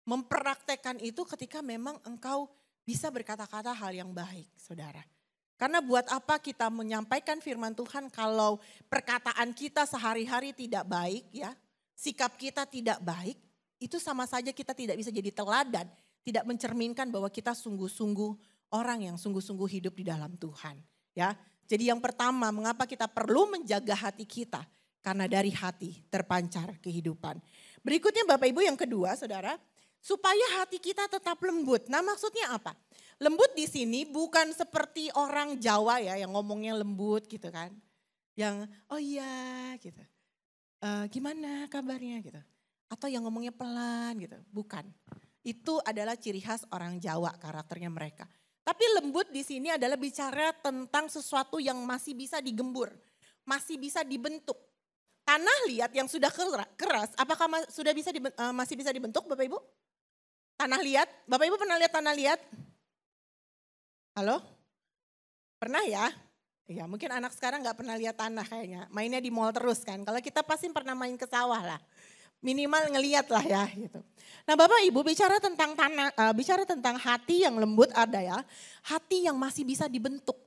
mempraktekkan itu ketika memang engkau bisa berkata-kata hal yang baik saudara. Karena buat apa kita menyampaikan firman Tuhan kalau perkataan kita sehari-hari tidak baik ya, sikap kita tidak baik, itu sama saja kita tidak bisa jadi teladan, tidak mencerminkan bahwa kita sungguh-sungguh orang yang sungguh-sungguh hidup di dalam Tuhan. Ya, jadi yang pertama, mengapa kita perlu menjaga hati kita? Karena dari hati terpancar kehidupan. Berikutnya Bapak Ibu yang kedua, saudara, supaya hati kita tetap lembut. Nah, maksudnya apa? Lembut di sini bukan seperti orang Jawa ya, yang ngomongnya lembut gitu kan, yang oh iya gitu, gimana kabarnya gitu. Atau yang ngomongnya pelan gitu, bukan. Itu adalah ciri khas orang Jawa, karakternya mereka. Tapi lembut di sini adalah bicara tentang sesuatu yang masih bisa digembur, masih bisa dibentuk. Tanah liat yang sudah keras, apakah masih bisa dibentuk Bapak Ibu? Tanah liat, Bapak Ibu pernah lihat tanah liat? Halo? Pernah ya? Ya mungkin anak sekarang gak pernah lihat tanah kayaknya, mainnya di mall terus kan. Kalau kita pasti pernah main ke sawah lah. Minimal ngeliat lah ya gitu. Nah Bapak Ibu bicara tentang bicara tentang hati yang lembut ada ya. Hati yang masih bisa dibentuk.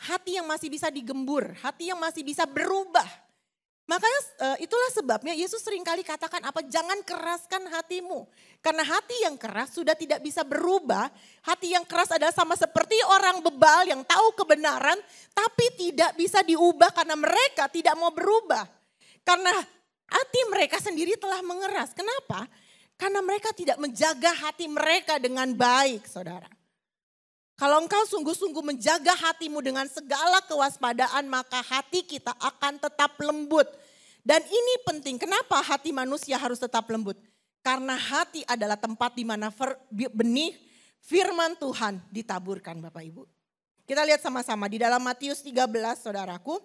hati yang masih bisa digembur, hati yang masih bisa berubah. Makanya itulah sebabnya Yesus seringkali katakan apa? Jangan keraskan hatimu. Karena hati yang keras sudah tidak bisa berubah. Hati yang keras adalah sama seperti orang bebal yang tahu kebenaran tapi tidak bisa diubah karena mereka tidak mau berubah. Karena hati mereka sendiri telah mengeras. Kenapa? Karena mereka tidak menjaga hati mereka dengan baik, saudara. Kalau engkau sungguh-sungguh menjaga hatimu dengan segala kewaspadaan, maka hati kita akan tetap lembut. Dan ini penting, kenapa hati manusia harus tetap lembut? Karena hati adalah tempat di mana benih firman Tuhan ditaburkan, Bapak Ibu. Kita lihat sama-sama di dalam Matius 13, saudaraku.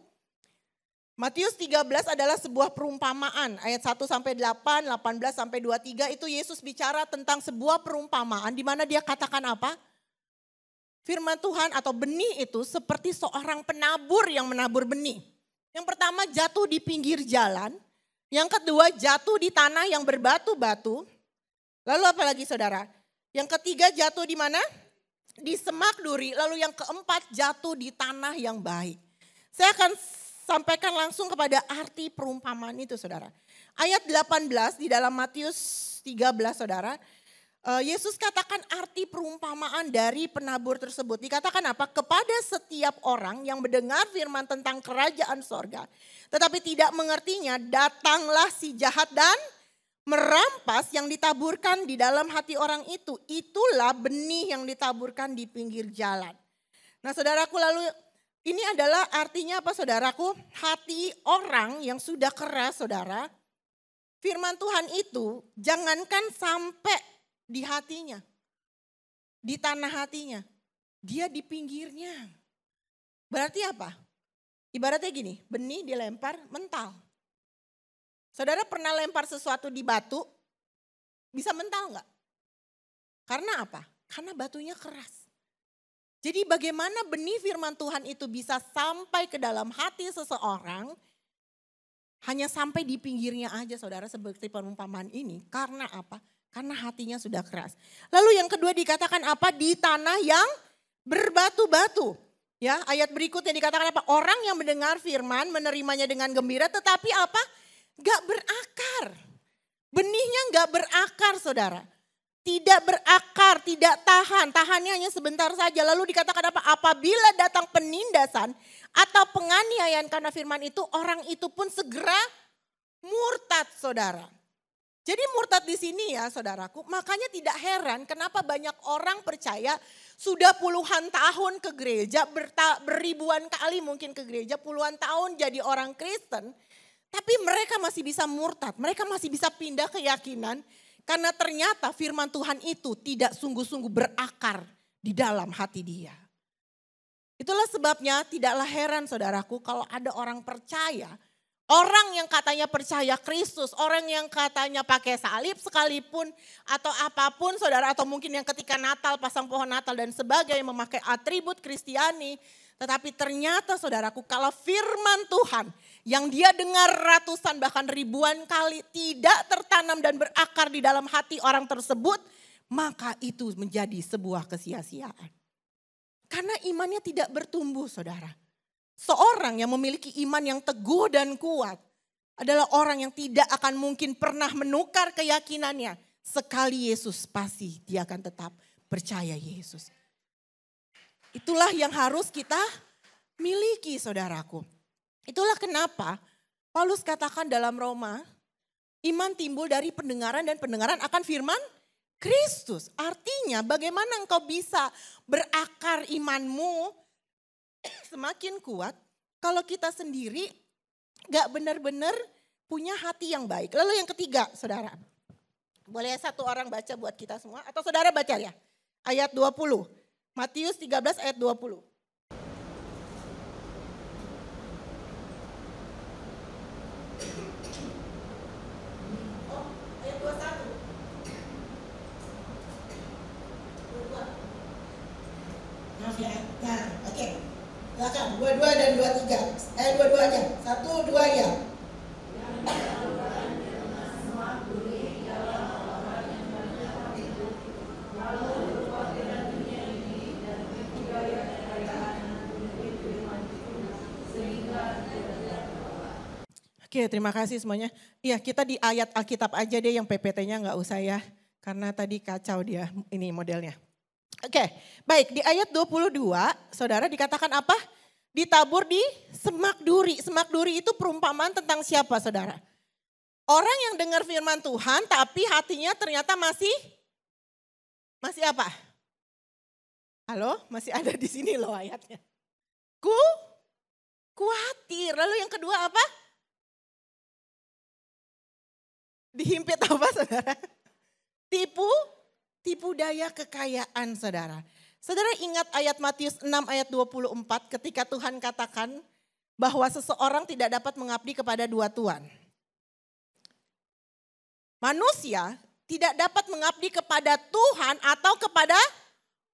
Matius 13 adalah sebuah perumpamaan, ayat 1-8, 18-23 itu Yesus bicara tentang sebuah perumpamaan di mana dia katakan apa? Firman Tuhan atau benih itu seperti seorang penabur yang menabur benih. Yang pertama jatuh di pinggir jalan. Yang kedua jatuh di tanah yang berbatu-batu. Lalu apa lagi saudara? Yang ketiga jatuh di mana? Di semak duri. Lalu yang keempat jatuh di tanah yang baik. Saya akan sampaikan langsung kepada arti perumpamaan itu saudara. Ayat 18 di dalam Matius 13 saudara. Yesus katakan arti perumpamaan dari penabur tersebut. Dikatakan apa? Kepada setiap orang yang mendengar firman tentang kerajaan sorga. Tetapi tidak mengertinya, datanglah si jahat dan merampas yang ditaburkan di dalam hati orang itu. Itulah benih yang ditaburkan di pinggir jalan. Nah saudaraku lalu ini adalah artinya apa saudaraku? Hati orang yang sudah keras saudara. Firman Tuhan itu jangankan sampai di hatinya, di tanah hatinya, dia di pinggirnya. Berarti apa? Ibaratnya gini, benih dilempar mental. Saudara pernah lempar sesuatu di batu, bisa mental enggak? Karena apa? Karena batunya keras. Jadi bagaimana benih firman Tuhan itu bisa sampai ke dalam hati seseorang, hanya sampai di pinggirnya aja saudara seperti perumpamaan ini. Karena apa? Karena hatinya sudah keras. Lalu yang kedua dikatakan apa? Di tanah yang berbatu-batu. Ya, ayat berikutnya dikatakan apa? Orang yang mendengar firman menerimanya dengan gembira tetapi apa? Gak berakar. Benihnya gak berakar saudara. Tidak berakar, tidak tahan. Tahannya hanya sebentar saja. Lalu dikatakan apa? Apabila datang penindasan atau penganiayaan karena firman itu, orang itu pun segera murtad saudara. Jadi murtad di sini ya saudaraku, makanya tidak heran kenapa banyak orang percaya sudah puluhan tahun ke gereja, beribuan kali mungkin ke gereja, puluhan tahun jadi orang Kristen. Tapi mereka masih bisa murtad, mereka masih bisa pindah keyakinan karena ternyata firman Tuhan itu tidak sungguh-sungguh berakar di dalam hati dia. Itulah sebabnya tidaklah heran saudaraku kalau ada orang percaya, orang yang katanya percaya Kristus, orang yang katanya pakai salib sekalipun atau apapun saudara, atau mungkin yang ketika Natal pasang pohon Natal dan sebagainya memakai atribut Kristiani. Tetapi ternyata saudaraku kalau firman Tuhan yang dia dengar ratusan bahkan ribuan kali tidak tertanam dan berakar di dalam hati orang tersebut, maka itu menjadi sebuah kesia-siaan. Karena imannya tidak bertumbuh saudara. Seorang yang memiliki iman yang teguh dan kuat adalah orang yang tidak akan mungkin pernah menukar keyakinannya. Sekali Yesus pasti dia akan tetap percaya Yesus. Itulah yang harus kita miliki saudaraku. Itulah kenapa Paulus katakan dalam Roma, iman timbul dari pendengaran dan pendengaran akan firman Kristus. Artinya bagaimana engkau bisa berakar imanmu semakin kuat kalau kita sendiri gak benar-benar punya hati yang baik. Lalu yang ketiga saudara, boleh satu orang baca buat kita semua atau saudara baca ya. Ayat 20, Matius 13 ayat 20. Maaf ya, nah oke. Silakan, 22 dan 23. 22 aja, 1, 2 ya. Oke, terima kasih semuanya. Iya, kita di ayat Alkitab aja deh, yang PPT-nya nggak usah ya. Karena tadi kacau dia ini modelnya. Oke, baik, di ayat 22 saudara dikatakan apa? Ditabur di semak duri. Semak duri itu perumpamaan tentang siapa saudara? Orang yang dengar firman Tuhan tapi hatinya ternyata masih apa? Halo, masih ada di sini loh ayatnya. Khawatir. Lalu yang kedua apa? Dihimpit apa saudara? Tipu daya kekayaan saudara. Saudara ingat ayat Matius 6 ayat 24 ketika Tuhan katakan bahwa seseorang tidak dapat mengabdi kepada dua tuan. Manusia tidak dapat mengabdi kepada Tuhan atau kepada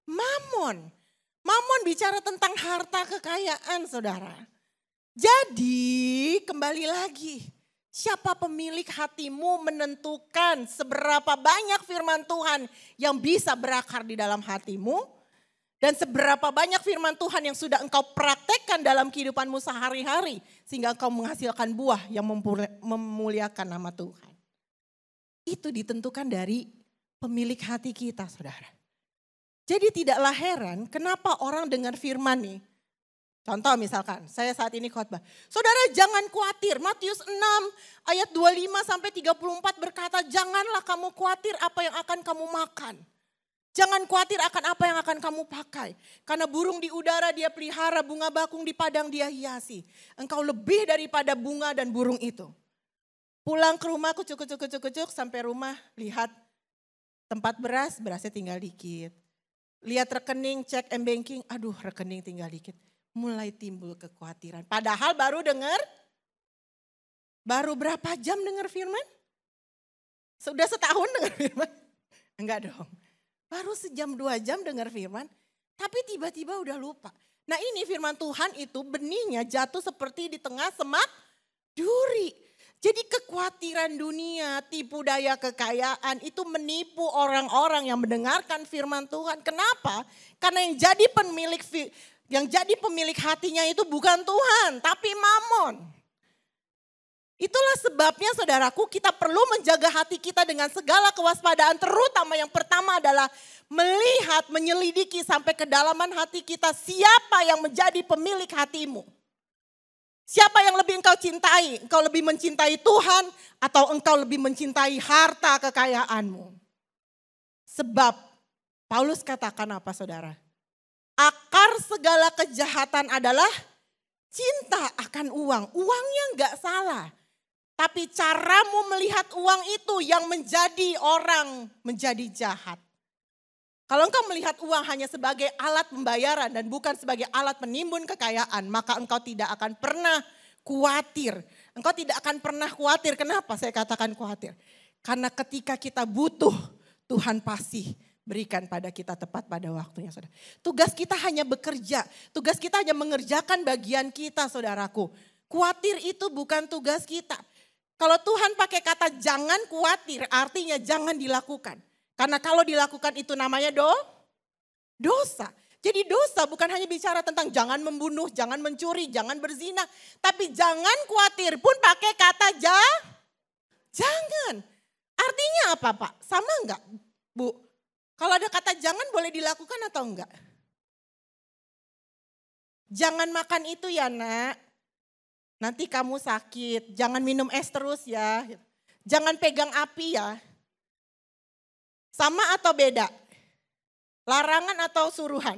Mamon. Mamon bicara tentang harta kekayaan saudara. Jadi kembali lagi, siapa pemilik hatimu menentukan seberapa banyak firman Tuhan yang bisa berakar di dalam hatimu. Dan seberapa banyak firman Tuhan yang sudah engkau praktekkan dalam kehidupanmu sehari-hari. Sehingga engkau menghasilkan buah yang memuliakan nama Tuhan. Itu ditentukan dari pemilik hati kita saudara. Jadi tidaklah heran kenapa orang dengar firman nih. Contoh misalkan, saya saat ini khotbah. Saudara jangan khawatir, Matius 6 ayat 25 sampai 34 berkata, janganlah kamu khawatir apa yang akan kamu makan. Jangan khawatir akan apa yang akan kamu pakai. Karena burung di udara dia pelihara, bunga bakung di padang dia hiasi. Engkau lebih daripada bunga dan burung itu. Pulang ke rumah kucuk sampai rumah lihat tempat beras, berasnya tinggal dikit. Lihat rekening, cek m-banking, aduh rekening tinggal dikit. Mulai timbul kekhawatiran. Padahal baru berapa jam dengar firman? Sudah setahun dengar firman? Enggak dong. Baru sejam 2 jam dengar firman, tapi tiba-tiba udah lupa. Nah ini firman Tuhan itu benihnya jatuh seperti di tengah semak duri. Jadi kekhawatiran dunia, tipu daya kekayaan itu menipu orang-orang yang mendengarkan firman Tuhan. Kenapa? Karena yang jadi pemilik hatinya itu bukan Tuhan, tapi Mamon. Itulah sebabnya saudaraku kita perlu menjaga hati kita dengan segala kewaspadaan. Terutama yang pertama adalah melihat, menyelidiki sampai kedalaman hati kita. Siapa yang menjadi pemilik hatimu? Siapa yang lebih engkau cintai? Engkau lebih mencintai Tuhan atau engkau lebih mencintai harta kekayaanmu? Sebab Paulus katakan apa saudara? Akar segala kejahatan adalah cinta akan uang. Uangnya enggak salah. Tapi caramu melihat uang itu yang menjadi orang menjadi jahat. Kalau engkau melihat uang hanya sebagai alat pembayaran dan bukan sebagai alat penimbun kekayaan, maka engkau tidak akan pernah khawatir. Engkau tidak akan pernah khawatir. Kenapa saya katakan khawatir? Karena ketika kita butuh, Tuhan pasti berikan pada kita tepat pada waktunya, saudara. Tugas kita hanya bekerja, tugas kita hanya mengerjakan bagian kita, saudaraku. Khawatir itu bukan tugas kita. Kalau Tuhan pakai kata jangan khawatir, artinya jangan dilakukan. Karena kalau dilakukan itu namanya dosa. Jadi dosa bukan hanya bicara tentang jangan membunuh, jangan mencuri, jangan berzina. Tapi jangan khawatir pun pakai kata jangan. Artinya apa Pak? Sama enggak Bu? Kalau ada kata jangan boleh dilakukan atau enggak? Jangan makan itu ya nak. Nanti kamu sakit, jangan minum es terus ya. Jangan pegang api ya. Sama atau beda? Larangan atau suruhan?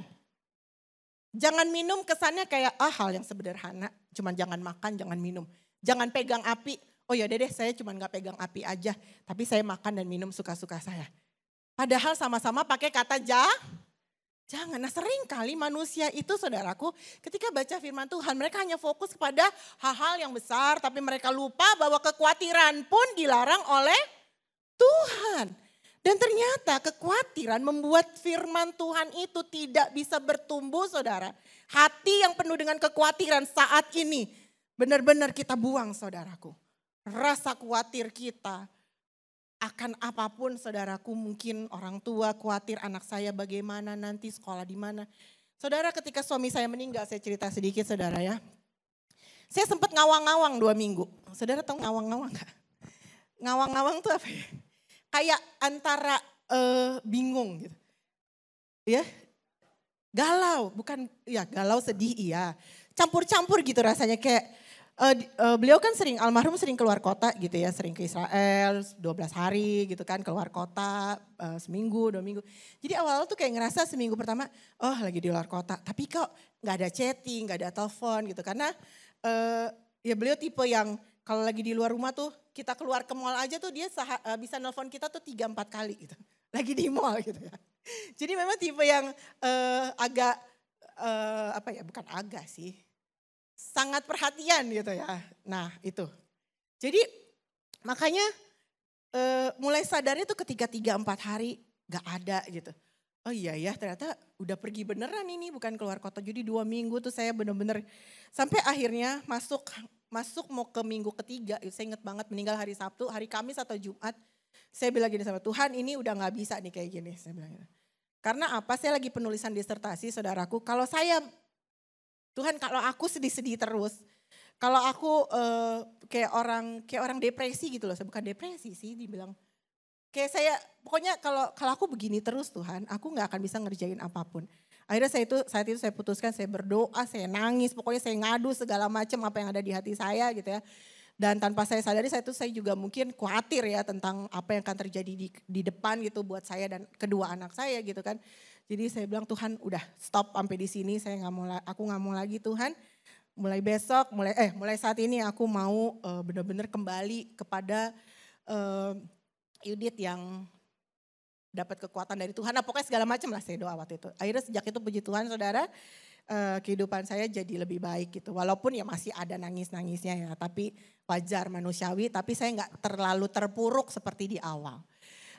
Jangan minum kesannya kayak hal yang sederhana. Cuman jangan makan, jangan minum. Jangan pegang api. Oh ya deh saya cuma gak pegang api aja. Tapi saya makan dan minum suka-suka saya. Padahal sama-sama pakai kata jangan. Nah sering kali manusia itu saudaraku ketika baca firman Tuhan mereka hanya fokus kepada hal-hal yang besar. Tapi mereka lupa bahwa kekhawatiran pun dilarang oleh Tuhan. Dan ternyata kekhawatiran membuat firman Tuhan itu tidak bisa bertumbuh saudara. Hati yang penuh dengan kekhawatiran saat ini benar-benar kita buang saudaraku. Rasa khawatir kita akan apapun saudaraku, mungkin orang tua khawatir anak saya bagaimana nanti sekolah di mana. Saudara ketika suami saya meninggal, saya cerita sedikit saudara ya. Saya sempat ngawang-ngawang 2 minggu. Saudara tahu ngawang-ngawang gak? Ngawang-ngawang tuh apa ya? Kayak antara bingung gitu. Ya, galau, bukan ya galau sedih iya. Campur-campur gitu rasanya kayak beliau kan almarhum sering keluar kota gitu ya, sering ke Israel 12 hari gitu kan, keluar kota seminggu, 2 minggu. Jadi awal-awal tuh kayak ngerasa seminggu pertama, oh lagi di luar kota, tapi kok gak ada chatting, gak ada telepon gitu. Karena ya beliau tipe yang kalau lagi di luar rumah tuh kita keluar ke mall aja tuh dia bisa nelpon kita tuh 3-4 kali gitu. Lagi di mall gitu ya. Jadi memang tipe yang agak bukan agak sih. Sangat perhatian gitu ya. Nah itu. Jadi makanya mulai sadarnya tuh ketika 3-4 hari gak ada gitu. Oh iya ya ternyata udah pergi beneran ini bukan keluar kota. Jadi 2 minggu tuh saya bener-bener sampai akhirnya masuk mau ke minggu ketiga. Saya inget banget meninggal hari Sabtu, hari Kamis atau Jumat. Saya bilang gini sama Tuhan ini udah gak bisa nih kayak gini. Saya bilang gitu. Karena apa? Saya lagi penulisan disertasi saudaraku. Kalau Tuhan kalau aku sedih-sedih terus. Kalau aku kayak orang depresi gitu loh. Saya bukan depresi sih dibilang. Kayak saya pokoknya kalau aku begini terus Tuhan. Aku gak akan bisa ngerjain apapun. Akhirnya saat itu saya putuskan saya berdoa. Saya nangis. Pokoknya saya ngadu segala macam apa yang ada di hati saya gitu ya. Dan tanpa saya sadari saya juga mungkin khawatir ya tentang apa yang akan terjadi di depan gitu buat saya dan kedua anak saya gitu kan. Jadi saya bilang Tuhan udah stop sampai di sini, aku nggak mau lagi Tuhan. Mulai besok, mulai saat ini aku mau benar-benar kembali kepada Yudit yang dapat kekuatan dari Tuhan. Nah pokoknya segala macam lah saya doa waktu itu. Akhirnya sejak itu puji Tuhan saudara, kehidupan saya jadi lebih baik gitu. Walaupun ya masih ada nangis-nangisnya ya, tapi wajar manusiawi. Tapi saya nggak terlalu terpuruk seperti di awal.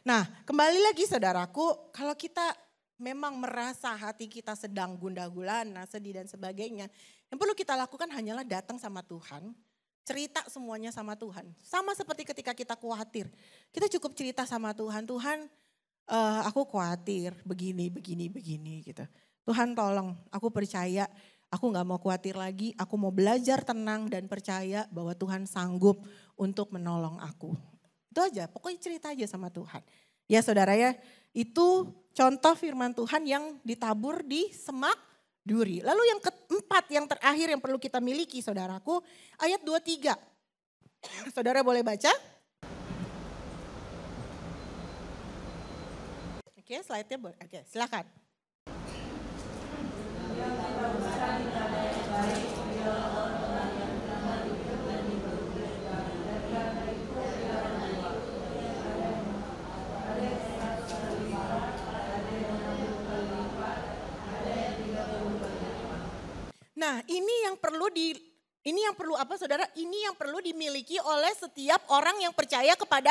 Nah kembali lagi saudaraku, kalau kita memang merasa hati kita sedang gundah gulana, sedih dan sebagainya. Yang perlu kita lakukan hanyalah datang sama Tuhan. Cerita semuanya sama Tuhan. Sama seperti ketika kita khawatir. Kita cukup cerita sama Tuhan. Tuhan aku khawatir begini gitu. Tuhan tolong aku percaya. Aku gak mau khawatir lagi. Aku mau belajar tenang dan percaya bahwa Tuhan sanggup untuk menolong aku. Itu aja pokoknya cerita aja sama Tuhan. Ya saudara ya itu contoh firman Tuhan yang ditabur di semak duri. Lalu yang keempat, yang terakhir yang perlu kita miliki saudaraku, ayat 23. Saudara boleh baca? Oke, slide-nya boleh. Oke, silakan. Nah, ini yang perlu saudara? Ini yang perlu dimiliki oleh setiap orang yang percaya kepada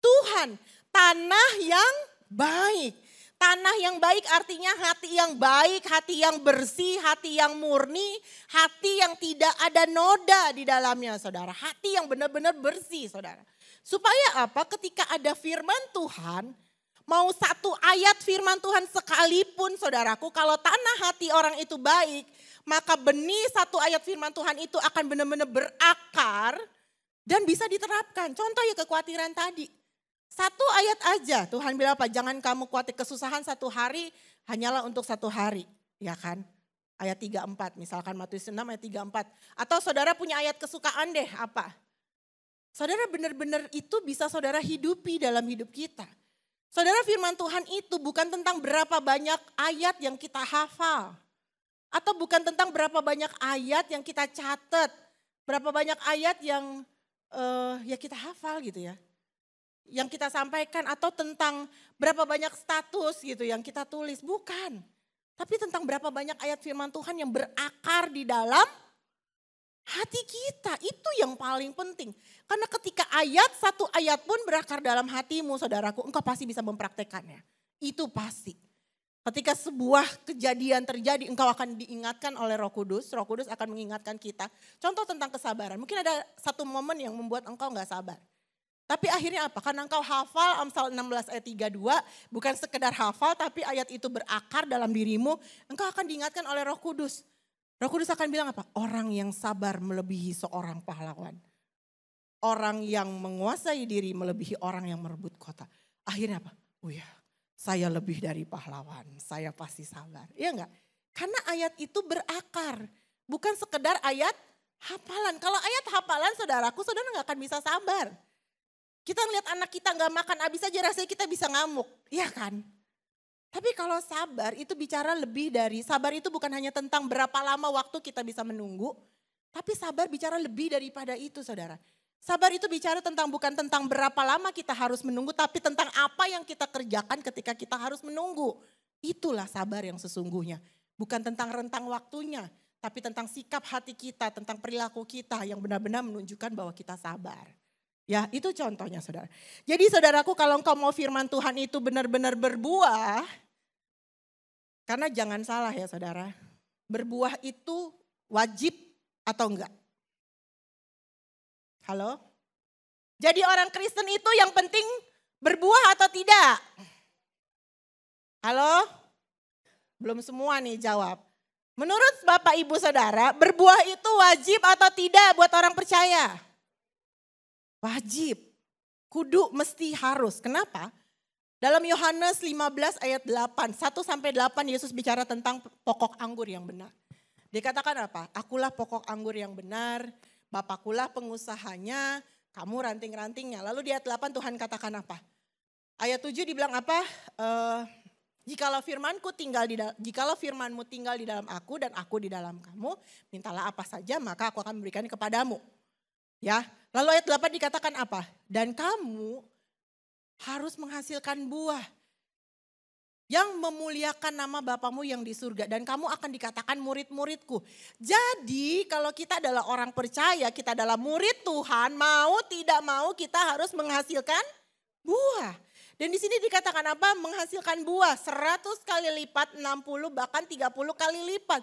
Tuhan. Tanah yang baik. Tanah yang baik artinya hati yang baik, hati yang bersih, hati yang murni, hati yang tidak ada noda di dalamnya saudara. Hati yang benar-benar bersih saudara. Supaya apa? Ketika ada firman Tuhan, mau satu ayat firman Tuhan sekalipun saudaraku, kalau tanah hati orang itu baik, maka benih satu ayat firman Tuhan itu akan benar-benar berakar dan bisa diterapkan. Contoh ya kekhawatiran tadi. Satu ayat aja Tuhan bilang apa? Jangan kamu khawatir kesusahan satu hari hanyalah untuk satu hari. Ya kan? Ayat 34 misalkan Matius 6 ayat 34. Atau saudara punya ayat kesukaan deh apa? Saudara benar-benar itu bisa saudara hidupi dalam hidup kita. Saudara firman Tuhan itu bukan tentang berapa banyak ayat yang kita hafal. Atau bukan tentang berapa banyak ayat yang kita catat. Berapa banyak ayat yang ya kita hafal gitu ya. Yang kita sampaikan atau tentang berapa banyak status gitu yang kita tulis. Bukan. Tapi tentang berapa banyak ayat firman Tuhan yang berakar di dalam hati kita. Itu yang paling penting. Karena ketika satu ayat pun berakar dalam hatimu saudaraku, engkau pasti bisa mempraktekannya. Itu pasti. Ketika sebuah kejadian terjadi, engkau akan diingatkan oleh Roh Kudus. Roh Kudus akan mengingatkan kita. Contoh tentang kesabaran. Mungkin ada satu momen yang membuat engkau gak sabar. Tapi akhirnya apa? Karena engkau hafal Amsal 16 ayat 32. Bukan sekedar hafal, tapi ayat itu berakar dalam dirimu. Engkau akan diingatkan oleh Roh Kudus. Roh Kudus akan bilang apa? Orang yang sabar melebihi seorang pahlawan. Orang yang menguasai diri melebihi orang yang merebut kota. Akhirnya apa? Oh ya, saya lebih dari pahlawan, saya pasti sabar. Iya enggak? Karena ayat itu berakar. Bukan sekedar ayat hafalan. Kalau ayat hafalan saudaraku, saudara gak akan bisa sabar. Kita ngeliat anak kita gak makan habis aja rasanya kita bisa ngamuk. Iya kan? Tapi kalau sabar itu bicara lebih dari, sabar itu bukan hanya tentang berapa lama waktu kita bisa menunggu. Tapi sabar bicara lebih daripada itu saudara. Sabar itu bicara tentang bukan tentang berapa lama kita harus menunggu. Tapi tentang apa yang kita kerjakan ketika kita harus menunggu. Itulah sabar yang sesungguhnya. Bukan tentang rentang waktunya. Tapi tentang sikap hati kita, tentang perilaku kita yang benar-benar menunjukkan bahwa kita sabar. Ya itu contohnya saudara. Jadi saudaraku kalau engkau mau firman Tuhan itu benar-benar berbuah. Karena jangan salah ya saudara. Berbuah itu wajib atau enggak? Halo? Jadi orang Kristen itu yang penting berbuah atau tidak? Halo? Belum semua nih jawab. Menurut Bapak Ibu Saudara, berbuah itu wajib atau tidak buat orang percaya? Wajib. Kudu, mesti, harus. Kenapa? Dalam Yohanes 15 ayat 8, 1-8 Yesus bicara tentang pokok anggur yang benar. Dia katakan apa? Akulah pokok anggur yang benar, Bapakulah pengusahanya, kamu ranting-rantingnya. Lalu di ayat 8 Tuhan katakan apa? Ayat 7 dibilang apa? Jikalau firmanmu tinggal di dalam aku dan aku di dalam kamu, mintalah apa saja maka aku akan memberikannya kepadamu. Ya, lalu ayat 8 dikatakan apa? Dan kamu harus menghasilkan buah yang memuliakan nama Bapamu yang di surga. Dan kamu akan dikatakan murid-muridku. Jadi kalau kita adalah orang percaya, kita adalah murid Tuhan, mau tidak mau kita harus menghasilkan buah. Dan di sini dikatakan apa? Menghasilkan buah 100 kali lipat, 60 bahkan 30 kali lipat.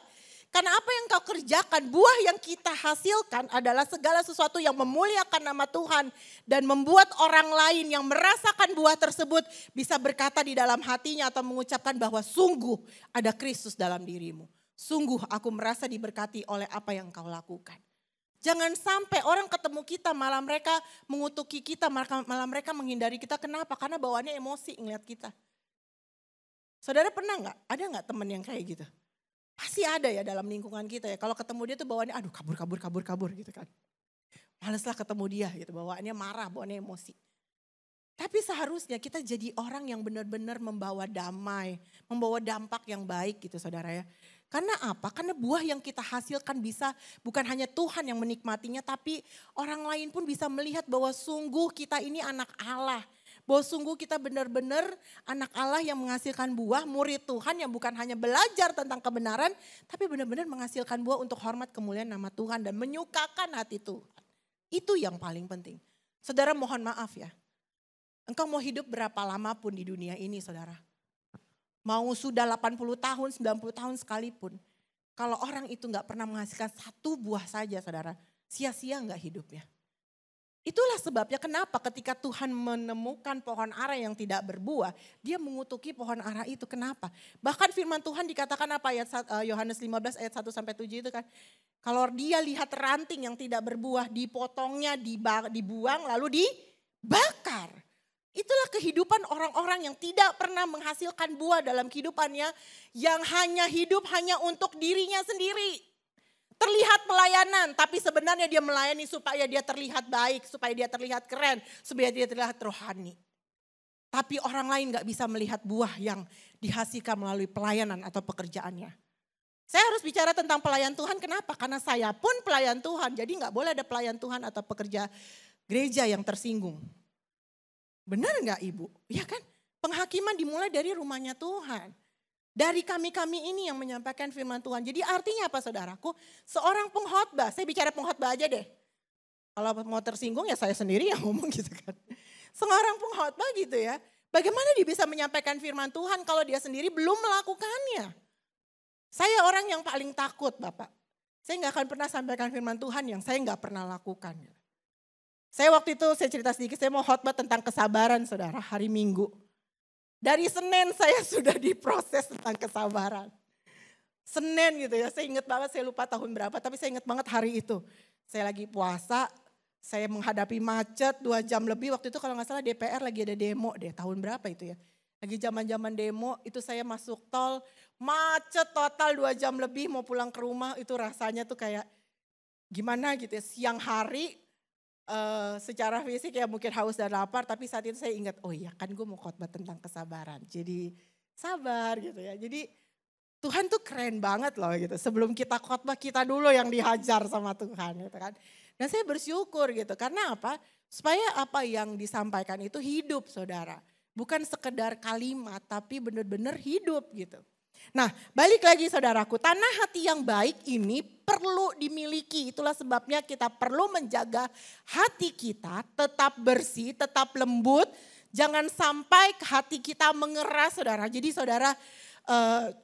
Karena apa yang kau kerjakan, buah yang kita hasilkan adalah segala sesuatu yang memuliakan nama Tuhan. Dan membuat orang lain yang merasakan buah tersebut bisa berkata di dalam hatinya atau mengucapkan bahwa sungguh ada Kristus dalam dirimu. Sungguh aku merasa diberkati oleh apa yang kau lakukan. Jangan sampai orang ketemu kita malah mereka mengutuki kita, malah mereka menghindari kita. Kenapa? Karena bawaannya emosi ngeliat kita. Saudara pernah gak? Ada gak teman yang kayak gitu? Pasti ada ya dalam lingkungan kita ya. Kalau ketemu dia tuh bawaannya aduh kabur gitu kan. Maleslah ketemu dia gitu, bawaannya marah, bawaannya emosi. Tapi seharusnya kita jadi orang yang benar-benar membawa damai, membawa dampak yang baik gitu saudara ya. Karena apa? Karena buah yang kita hasilkan bisa bukan hanya Tuhan yang menikmatinya, tapi orang lain pun bisa melihat bahwa sungguh kita ini anak Allah. Bahwa sungguh kita benar-benar anak Allah yang menghasilkan buah, murid Tuhan yang bukan hanya belajar tentang kebenaran, tapi benar-benar menghasilkan buah untuk hormat kemuliaan nama Tuhan dan menyukakan hati Tuhan. Itu yang paling penting. Saudara mohon maaf ya, engkau mau hidup berapa lama pun di dunia ini saudara. Mau sudah 80 tahun, 90 tahun sekalipun. Kalau orang itu gak pernah menghasilkan satu buah saja saudara, sia-sia gak hidupnya. Itulah sebabnya kenapa ketika Tuhan menemukan pohon ara yang tidak berbuah, dia mengutuki pohon ara itu. Kenapa? Bahkan firman Tuhan dikatakan apa ayat Yohanes 15 ayat 1-7 itu kan. Kalau dia lihat ranting yang tidak berbuah, dipotongnya, dibuang lalu dibakar. Itulah kehidupan orang-orang yang tidak pernah menghasilkan buah dalam kehidupannya. Yang hanya hidup hanya untuk dirinya sendiri. Terlihat pelayanan, tapi sebenarnya dia melayani supaya dia terlihat baik, supaya dia terlihat keren, supaya dia terlihat rohani. Tapi orang lain gak bisa melihat buah yang dihasilkan melalui pelayanan atau pekerjaannya. Saya harus bicara tentang pelayan Tuhan, kenapa? Karena saya pun pelayan Tuhan, jadi gak boleh ada pelayan Tuhan atau pekerja gereja yang tersinggung. Benar gak Ibu? Ya kan? Penghakiman dimulai dari rumahnya Tuhan. Dari kami-kami ini yang menyampaikan firman Tuhan. Jadi artinya apa saudaraku? Seorang pengkhotbah, saya bicara pengkhotbah aja deh. Kalau mau tersinggung ya saya sendiri yang ngomong gitu kan. Seorang pengkhotbah gitu ya. Bagaimana dia bisa menyampaikan firman Tuhan kalau dia sendiri belum melakukannya? Saya orang yang paling takut Bapak. Saya gak akan pernah sampaikan firman Tuhan yang saya gak pernah lakukan. Saya waktu itu, saya cerita sedikit, saya mau khotbah tentang kesabaran saudara, hari Minggu. Dari Senin saya sudah diproses tentang kesabaran. Senin gitu ya, saya ingat banget, saya lupa tahun berapa, tapi saya ingat banget hari itu. Saya lagi puasa, saya menghadapi macet 2 jam lebih, waktu itu kalau gak salah DPR lagi ada demo deh, tahun berapa itu ya. Lagi zaman-zaman demo, itu saya masuk tol, macet total 2 jam lebih mau pulang ke rumah, itu rasanya tuh kayak gimana gitu ya, siang hari secara fisik ya mungkin haus dan lapar, tapi saat itu saya ingat, oh iya kan gue mau khotbah tentang kesabaran, jadi sabar gitu ya. Jadi Tuhan tuh keren banget loh gitu. Sebelum kita khotbah kita dulu yang dihajar sama Tuhan gitu kan. Dan saya bersyukur gitu. Karena apa? Supaya apa yang disampaikan itu hidup saudara. Bukan sekedar kalimat tapi benar-benar hidup gitu. Nah balik lagi saudaraku. Tanah hati yang baik ini perlu dimiliki. Itulah sebabnya kita perlu menjaga hati kita tetap bersih, tetap lembut. Jangan sampai hati kita mengeras saudara. Jadi saudara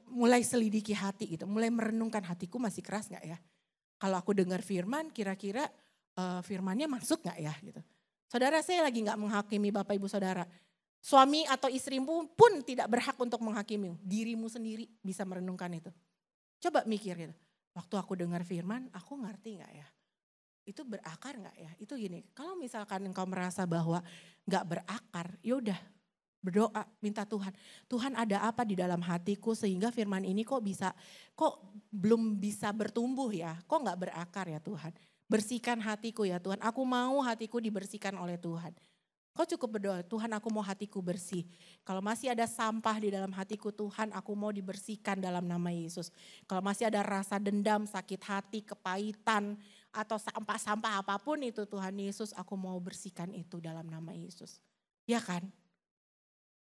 mulai selidiki hati gitu, mulai merenungkan hatiku masih keras gak ya? Kalau aku dengar firman kira-kira firmannya masuk gak ya gitu. Saudara saya lagi gak menghakimi Bapak Ibu Saudara. Suami atau istrimu pun tidak berhak untuk menghakimi, dirimu sendiri bisa merenungkan itu. Coba mikir gitu, waktu aku dengar firman aku ngerti gak ya? Itu berakar gak ya? Itu gini, kalau misalkan engkau merasa bahwa gak berakar, yaudah. Berdoa, minta Tuhan ada apa di dalam hatiku sehingga firman ini kok belum bisa bertumbuh ya, kok gak berakar ya Tuhan. Bersihkan hatiku ya Tuhan, aku mau hatiku dibersihkan oleh Tuhan. Kau cukup berdoa, Tuhan aku mau hatiku bersih. Kalau masih ada sampah di dalam hatiku Tuhan aku mau dibersihkan dalam nama Yesus. Kalau masih ada rasa dendam, sakit hati, kepahitan atau sampah-sampah apapun itu Tuhan Yesus aku mau bersihkan itu dalam nama Yesus. Ya kan?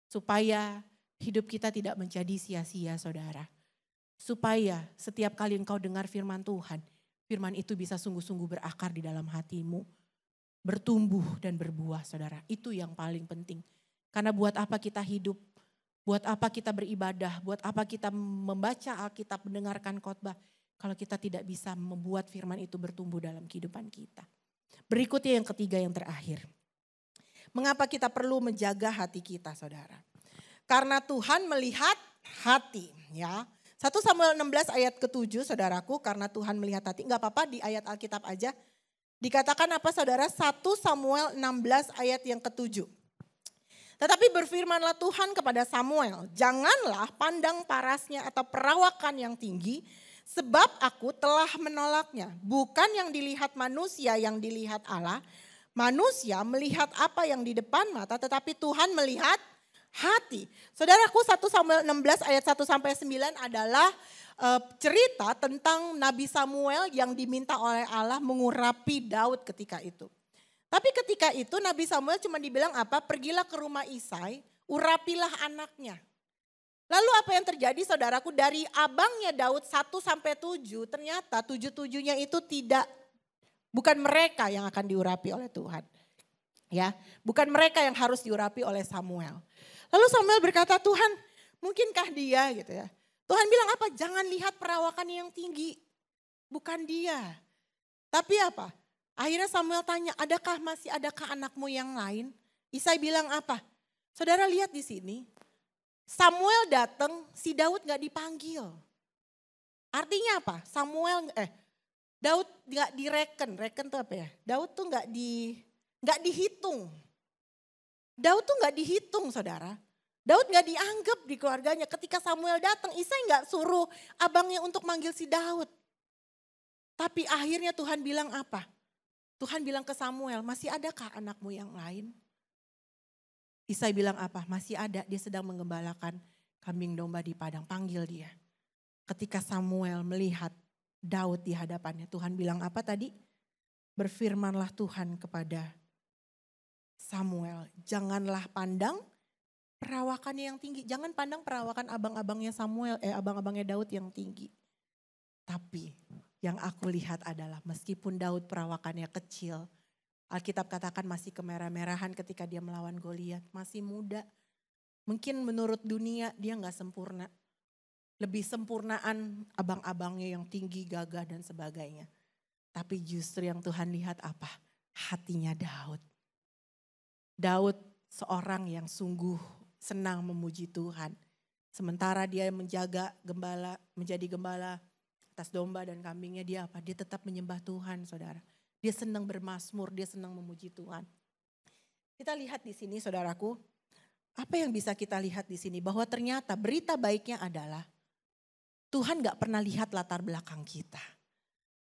Supaya hidup kita tidak menjadi sia-sia saudara. Supaya setiap kali engkau dengar firman Tuhan, firman itu bisa sungguh-sungguh berakar di dalam hatimu. Bertumbuh dan berbuah saudara, itu yang paling penting. Karena buat apa kita hidup, buat apa kita beribadah, buat apa kita membaca Alkitab, mendengarkan khotbah. Kalau kita tidak bisa membuat firman itu bertumbuh dalam kehidupan kita. Berikutnya yang ketiga yang terakhir. Mengapa kita perlu menjaga hati kita saudara? Karena Tuhan melihat hati ya. 1 Samuel 16 ayat ke-7 saudaraku, karena Tuhan melihat hati. Enggak apa-apa di ayat Alkitab aja. Dikatakan apa saudara? 1 Samuel 16 ayat yang ke-7. Tetapi berfirmanlah Tuhan kepada Samuel, janganlah pandang parasnya atau perawakan yang tinggi, sebab aku telah menolaknya. Bukan yang dilihat manusia, yang dilihat Allah. Manusia melihat apa yang di depan mata, tetapi Tuhan melihat hati. Saudaraku 1 Samuel 16 ayat 1-9 adalah cerita tentang Nabi Samuel yang diminta oleh Allah mengurapi Daud ketika itu. Tapi ketika itu Nabi Samuel cuma dibilang apa? Pergilah ke rumah Isai, urapilah anaknya. Lalu apa yang terjadi saudaraku? Dari abangnya Daud 1-7 ternyata 7-7-nya itu bukan mereka yang akan diurapi oleh Tuhan. Ya, bukan mereka yang harus diurapi oleh Samuel. Lalu Samuel berkata, Tuhan mungkinkah dia gitu ya. Tuhan bilang apa? Jangan lihat perawakan yang tinggi. Bukan dia. Tapi apa? Akhirnya Samuel tanya, masih adakah anakmu yang lain? Isai bilang apa? Saudara lihat di sini. Samuel datang, si Daud gak dipanggil. Artinya apa? Daud gak direken tuh apa ya? Daud tuh gak dihitung. Daud tuh gak dihitung saudara. Daud gak dianggap di keluarganya. Ketika Samuel datang, Isai gak suruh abangnya untuk manggil si Daud. Tapi akhirnya Tuhan bilang apa? Tuhan bilang ke Samuel, masih adakah anakmu yang lain? Isai bilang apa? Masih ada, dia sedang menggembalakan kambing domba di padang. Panggil dia. Ketika Samuel melihat Daud di hadapannya, Tuhan bilang apa tadi? Berfirmanlah Tuhan kepada Samuel, janganlah pandang perawakan yang tinggi. Jangan pandang perawakan abang-abangnya abang-abangnya Daud yang tinggi. Tapi yang aku lihat adalah meskipun Daud perawakannya kecil, Alkitab katakan masih kemerah-merahan ketika dia melawan Goliat, masih muda. Mungkin menurut dunia dia gak sempurna. Lebih sempurnaan abang-abangnya yang tinggi, gagah dan sebagainya. Tapi justru yang Tuhan lihat apa? Hatinya Daud. Daud seorang yang sungguh senang memuji Tuhan. Sementara dia menjaga gembala, menjadi gembala atas domba dan kambingnya, dia apa? Dia tetap menyembah Tuhan, saudara. Dia senang bermazmur, dia senang memuji Tuhan. Kita lihat di sini, saudaraku, apa yang bisa kita lihat di sini? Bahwa ternyata berita baiknya adalah Tuhan gak pernah lihat latar belakang kita.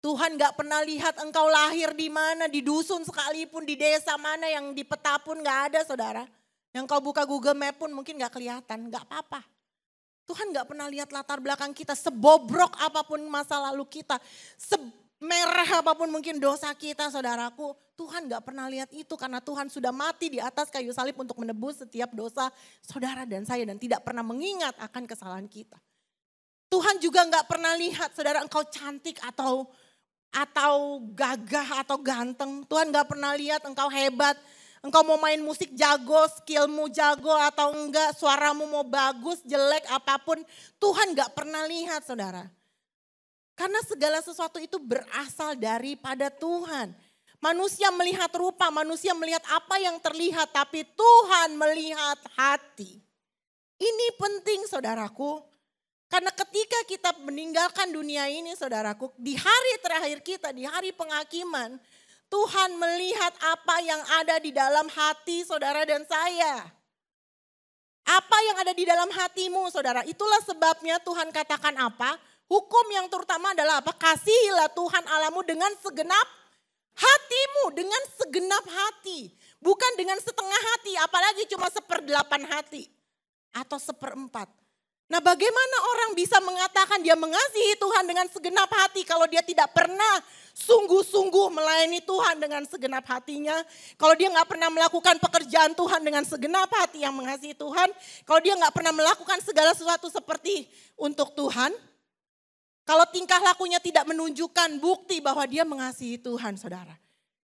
Tuhan gak pernah lihat engkau lahir di mana, di dusun sekalipun, di desa mana, yang di peta pun gak ada, saudara. Yang kau buka Google Map pun mungkin gak kelihatan, gak apa-apa. Tuhan gak pernah lihat latar belakang kita, sebobrok apapun masa lalu kita, semerah apapun mungkin dosa kita, saudaraku. Tuhan gak pernah lihat itu karena Tuhan sudah mati di atas kayu salib untuk menebus setiap dosa saudara dan saya, dan tidak pernah mengingat akan kesalahan kita. Tuhan juga gak pernah lihat, saudara, engkau cantik atau gagah atau ganteng. Tuhan gak pernah lihat engkau hebat. Engkau mau main musik jago, skillmu jago atau enggak, suaramu mau bagus, jelek, apapun. Tuhan gak pernah lihat, saudara. Karena segala sesuatu itu berasal daripada Tuhan. Manusia melihat rupa, manusia melihat apa yang terlihat, tapi Tuhan melihat hati. Ini penting, saudaraku. Karena ketika kita meninggalkan dunia ini, saudaraku, di hari terakhir kita, di hari penghakiman, Tuhan melihat apa yang ada di dalam hati saudara dan saya. Apa yang ada di dalam hatimu, saudara. Itulah sebabnya Tuhan katakan apa? Hukum yang terutama adalah apa? Kasihilah Tuhan Allahmu dengan segenap hatimu. Dengan segenap hati. Bukan dengan setengah hati, apalagi cuma 1/8 hati. Atau 1/4. Nah, bagaimana orang bisa mengatakan dia mengasihi Tuhan dengan segenap hati kalau dia tidak pernah sungguh-sungguh melayani Tuhan dengan segenap hatinya. Kalau dia gak pernah melakukan pekerjaan Tuhan dengan segenap hati yang mengasihi Tuhan. Kalau dia gak pernah melakukan segala sesuatu seperti untuk Tuhan. Kalau tingkah lakunya tidak menunjukkan bukti bahwa dia mengasihi Tuhan, saudara.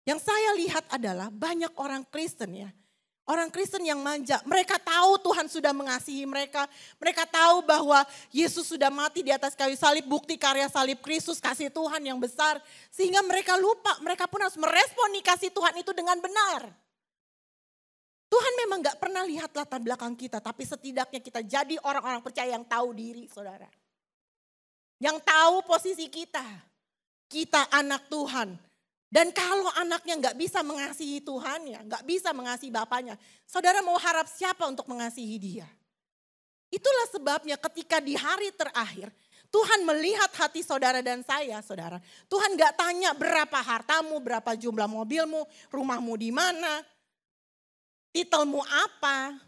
Yang saya lihat adalah banyak orang Kristen ya. Orang Kristen yang manja, mereka tahu Tuhan sudah mengasihi mereka. Mereka tahu bahwa Yesus sudah mati di atas kayu salib, bukti karya salib Kristus, kasih Tuhan yang besar. Sehingga mereka lupa, mereka pun harus merespon kasih Tuhan itu dengan benar. Tuhan memang gak pernah lihat latar belakang kita, tapi setidaknya kita jadi orang-orang percaya yang tahu diri, saudara. Yang tahu posisi kita. Kita anak Tuhan. Dan kalau anaknya gak bisa mengasihi Tuhannya, gak bisa mengasihi bapaknya, saudara mau harap siapa untuk mengasihi dia? Itulah sebabnya ketika di hari terakhir, Tuhan melihat hati saudara dan saya, saudara. Tuhan gak tanya berapa hartamu, berapa jumlah mobilmu, rumahmu di mana, titelmu apa,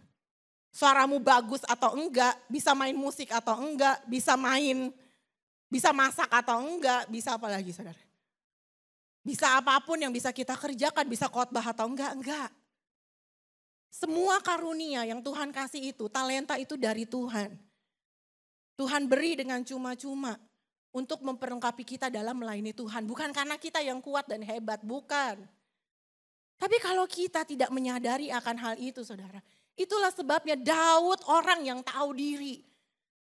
suaramu bagus atau enggak, bisa main musik atau enggak, bisa masak atau enggak, bisa apa lagi, saudara? Bisa apapun yang bisa kita kerjakan, bisa khotbah atau enggak. Semua karunia yang Tuhan kasih itu, talenta itu dari Tuhan. Tuhan beri dengan cuma-cuma untuk memperlengkapi kita dalam melayani Tuhan. Bukan karena kita yang kuat dan hebat, bukan. Tapi kalau kita tidak menyadari akan hal itu, saudara. Itulah sebabnya Daud orang yang tahu diri.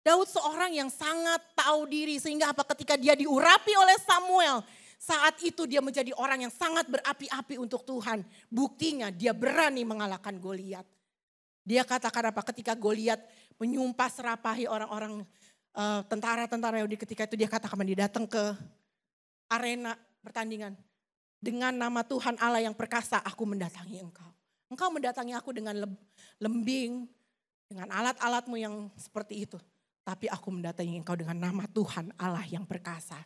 Daud seorang yang sangat tahu diri, sehingga apa ketika dia diurapi oleh Samuel, saat itu dia menjadi orang yang sangat berapi-api untuk Tuhan. Buktinya dia berani mengalahkan Goliat. Dia katakan apa ketika Goliat menyumpah serapahi orang-orang tentara-tentara Yahudi ketika itu, dia katakan dia datang ke arena pertandingan. Dengan nama Tuhan Allah yang perkasa aku mendatangi engkau. Engkau mendatangi aku dengan lembing, dengan alat-alatmu yang seperti itu. Tapi aku mendatangi engkau dengan nama Tuhan Allah yang perkasa.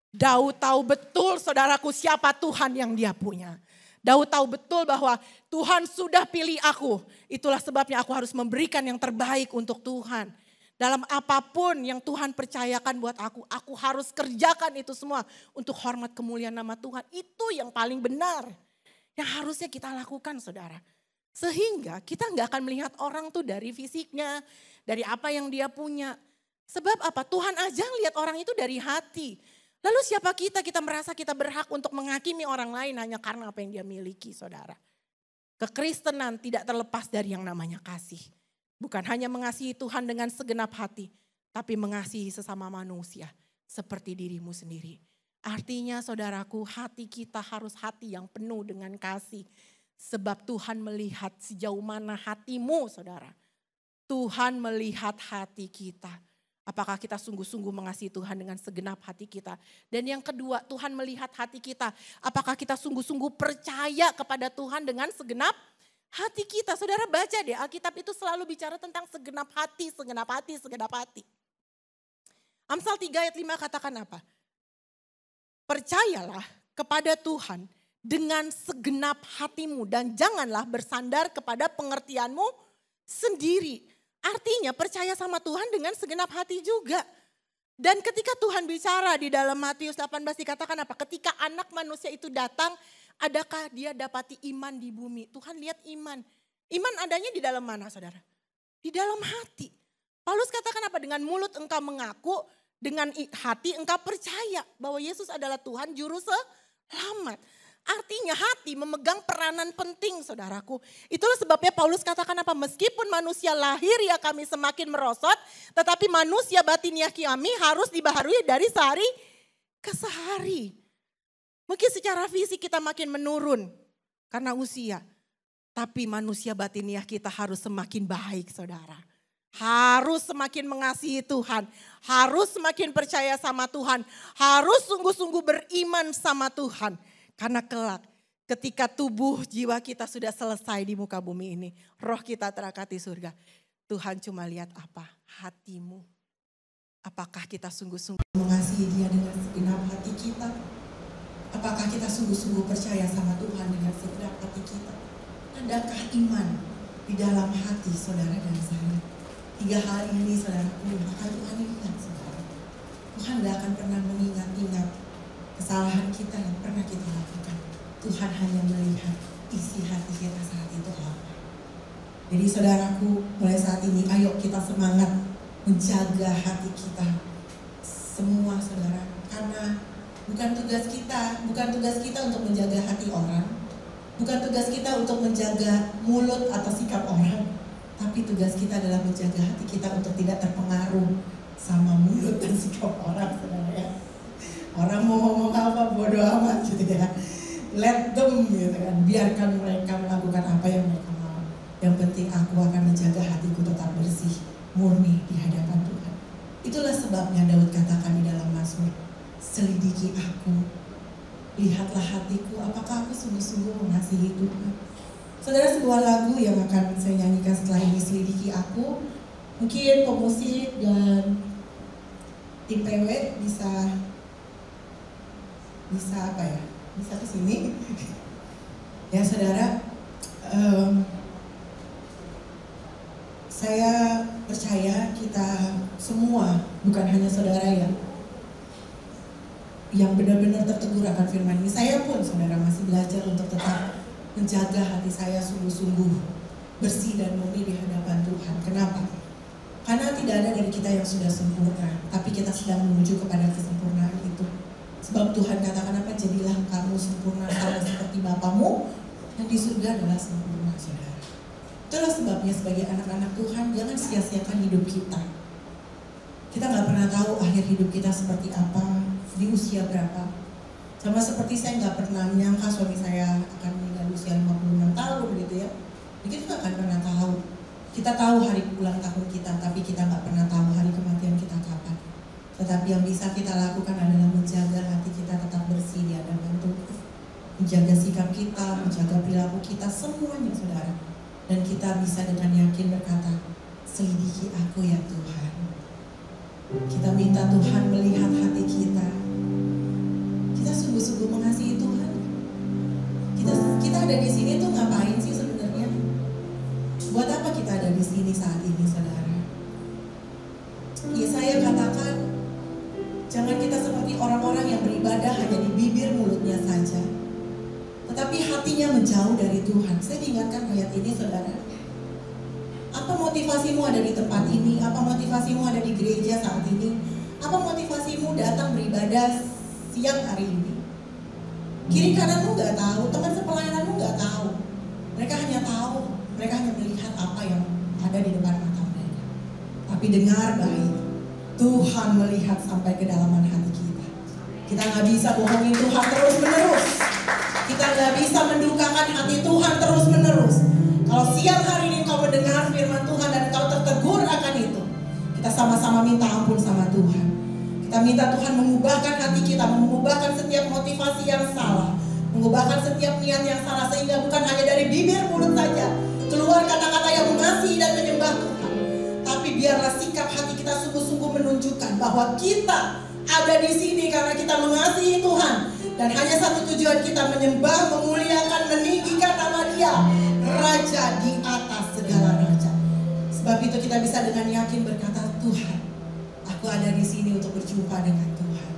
Daud tahu betul, saudaraku, siapa Tuhan yang dia punya. Daud tahu betul bahwa Tuhan sudah pilih aku. Itulah sebabnya aku harus memberikan yang terbaik untuk Tuhan. Dalam apapun yang Tuhan percayakan buat aku harus kerjakan itu semua untuk hormat kemuliaan nama Tuhan. Itu yang paling benar. Yang harusnya kita lakukan, saudara. Sehingga kita gak akan melihat orang tuh dari fisiknya, dari apa yang dia punya. Sebab apa? Tuhan aja lihat orang itu dari hati. Lalu siapa kita merasa kita berhak untuk menghakimi orang lain hanya karena apa yang dia miliki, saudara. Kekristenan tidak terlepas dari yang namanya kasih. Bukan hanya mengasihi Tuhan dengan segenap hati, tapi mengasihi sesama manusia seperti dirimu sendiri. Artinya saudaraku, hati kita harus hati yang penuh dengan kasih. Sebab Tuhan melihat sejauh mana hatimu, saudara. Tuhan melihat hati kita. Apakah kita sungguh-sungguh mengasihi Tuhan dengan segenap hati kita. Dan yang kedua, Tuhan melihat hati kita. Apakah kita sungguh-sungguh percaya kepada Tuhan dengan segenap hati kita. Saudara baca deh, Alkitab itu selalu bicara tentang segenap hati, segenap hati, segenap hati. Amsal 3 ayat 5 katakan apa? Percayalah kepada Tuhan dengan segenap hatimu dan janganlah bersandar kepada pengertianmu sendiri. Artinya percaya sama Tuhan dengan segenap hati juga. Dan ketika Tuhan bicara di dalam Matius 18 dikatakan apa? Ketika anak manusia itu datang, adakah dia dapati iman di bumi? Tuhan lihat iman. Iman adanya di dalam mana saudara? Di dalam hati. Paulus katakan apa? Dengan mulut engkau mengaku, dengan hati engkau percaya bahwa Yesus adalah Tuhan Juru Selamat. Artinya hati memegang peranan penting saudaraku. Itulah sebabnya Paulus katakan apa? Meskipun manusia lahir ya kami semakin merosot. Tetapi manusia batiniah kami harus dibaharui dari sehari ke sehari. Mungkin secara fisik kita makin menurun karena usia. Tapi manusia batiniah kita harus semakin baik saudara. Harus semakin mengasihi Tuhan. Harus semakin percaya sama Tuhan. Harus sungguh-sungguh beriman sama Tuhan. Karena kelak ketika tubuh jiwa kita sudah selesai di muka bumi ini. Roh kita terangkat di surga. Tuhan cuma lihat apa? Hatimu. Apakah kita sungguh-sungguh mengasihi Dia dengan segenap hati kita? Apakah kita sungguh-sungguh percaya sama Tuhan dengan segenap hati kita? Adakah iman di dalam hati saudara dan saya? 3 hal ini saudaraku, maka Tuhan ingat saudara. Tuhan gak akan pernah mengingat-ingat kesalahan kita yang pernah kita lakukan. Tuhan hanya melihat isi hati kita saat itu apa. Jadi saudaraku, mulai saat ini ayo kita semangat menjaga hati kita. Semua saudara, karena bukan tugas kita untuk menjaga hati orang. Bukan tugas kita untuk menjaga mulut atau sikap orang. Tapi tugas kita adalah menjaga hati kita untuk tidak terpengaruh sama mulut dan sikap orang saudara ya. Orang mau ngomong apa bodoh amat gitu ya. Let them gitu kan. Biarkan mereka melakukan apa yang mereka mau. Yang penting aku akan menjaga hatiku tetap bersih, murni di hadapan Tuhan. Itulah sebabnya Daud katakan di dalam Mazmur, selidiki aku, lihatlah hatiku, apakah aku sungguh-sungguh mengasihi Tuhan. Saudara, sebuah lagu yang akan saya nyanyikan setelah ini, selidiki aku. Mungkin pemusik dan tim PW bisa apa ya? Bisa kesini. Ya saudara, saya percaya kita semua, bukan hanya saudara yang benar-benar tertegur akan firman ini. Saya pun saudara masih belajar untuk tetap menjaga hati saya sungguh-sungguh bersih dan murni di hadapan Tuhan. Kenapa? Karena tidak ada dari kita yang sudah sempurna, tapi kita sedang menuju kepada kesempurnaan itu. Sebab Tuhan katakan apa? Jadilah kamu sempurna sama seperti Bapamu yang di surga adalah sempurna saudara. Itulah sebabnya sebagai anak-anak Tuhan jangan sia-siakan hidup kita. Kita gak pernah tahu akhir hidup kita seperti apa, di usia berapa. Sama seperti saya gak pernah menyangka suami saya akan meninggal usia 56 tahun gitu ya. Kita gak akan pernah tahu. Kita tahu hari ulang tahun kita, tapi kita gak pernah tahu hari kematian kita kapan. Tetapi yang bisa kita lakukan adalah menjaga hati kita tetap bersih di hadapan Tuhan. Menjaga sikap kita, menjaga perilaku kita, semuanya saudara. Dan kita bisa dengan yakin berkata, selidiki aku ya Tuhan. Kita minta Tuhan melihat hati kita. Kita sungguh-sungguh mengasihi Tuhan. Kita ada di sini tuh ngapain sih sebenarnya? Buat apa kita ada di sini saat ini saudara? Yesaya katakan, jangan kita seperti orang-orang yang beribadah hanya di bibir mulutnya saja, tetapi hatinya menjauh dari Tuhan. Saya diingatkan ayat ini saudara. Apa motivasimu ada di tempat ini? Apa motivasimu ada di gereja saat ini? Apa motivasimu datang beribadah siang hari ini? Kiri kananmu gak tahu, teman sepelayananmu gak tahu. Mereka hanya tahu, mereka hanya melihat apa yang ada di depan mata mereka. Tapi dengar baik, Tuhan melihat sampai kedalaman hati kita. Kita gak bisa bohongin Tuhan terus menerus. Kita gak bisa mendukakan hati Tuhan terus menerus. Kalau siang hari ini kau mendengar firman Tuhan dan kau tertegur sama-sama minta ampun sama Tuhan. Kita minta Tuhan mengubahkan hati kita, mengubahkan setiap motivasi yang salah, mengubahkan setiap niat yang salah, sehingga bukan hanya dari bibir mulut saja keluar kata-kata yang mengasihi dan menyembah Tuhan, tapi biarlah sikap hati kita sungguh-sungguh menunjukkan bahwa kita ada di sini karena kita mengasihi Tuhan, dan hanya satu tujuan kita: menyembah, memuliakan, meninggikan nama Dia, Raja di atas segala raja. Sebab itu kita bisa dengan yakin berkata, Tuhan, aku ada di sini untuk berjumpa dengan Tuhan.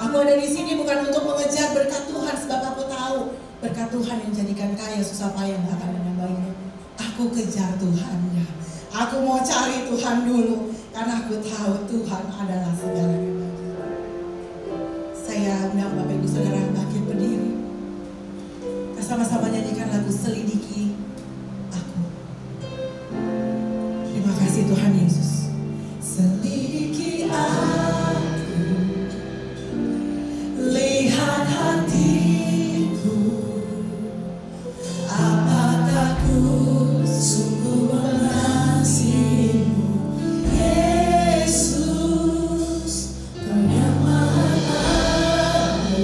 Aku ada di sini bukan untuk mengejar berkat Tuhan, sebab aku tahu berkat Tuhan yang menjadikan kaya susah payah gak akan menambahnya. Aku kejar Tuhannya. Aku mau cari Tuhan dulu karena aku tahu Tuhan adalah segalanya bagi. Saya undang Bapak Ibu Saudara bangkit berdiri. Kita sama-sama nyanyikan lagu Selidiki Aku. Terima kasih Tuhan Yesus. Selidiki aku, lihat hatiku, apakah ku sungguh mengasihimu, Yesus, penyembahan aku,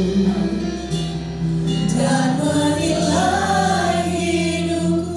dan menilai hidupku.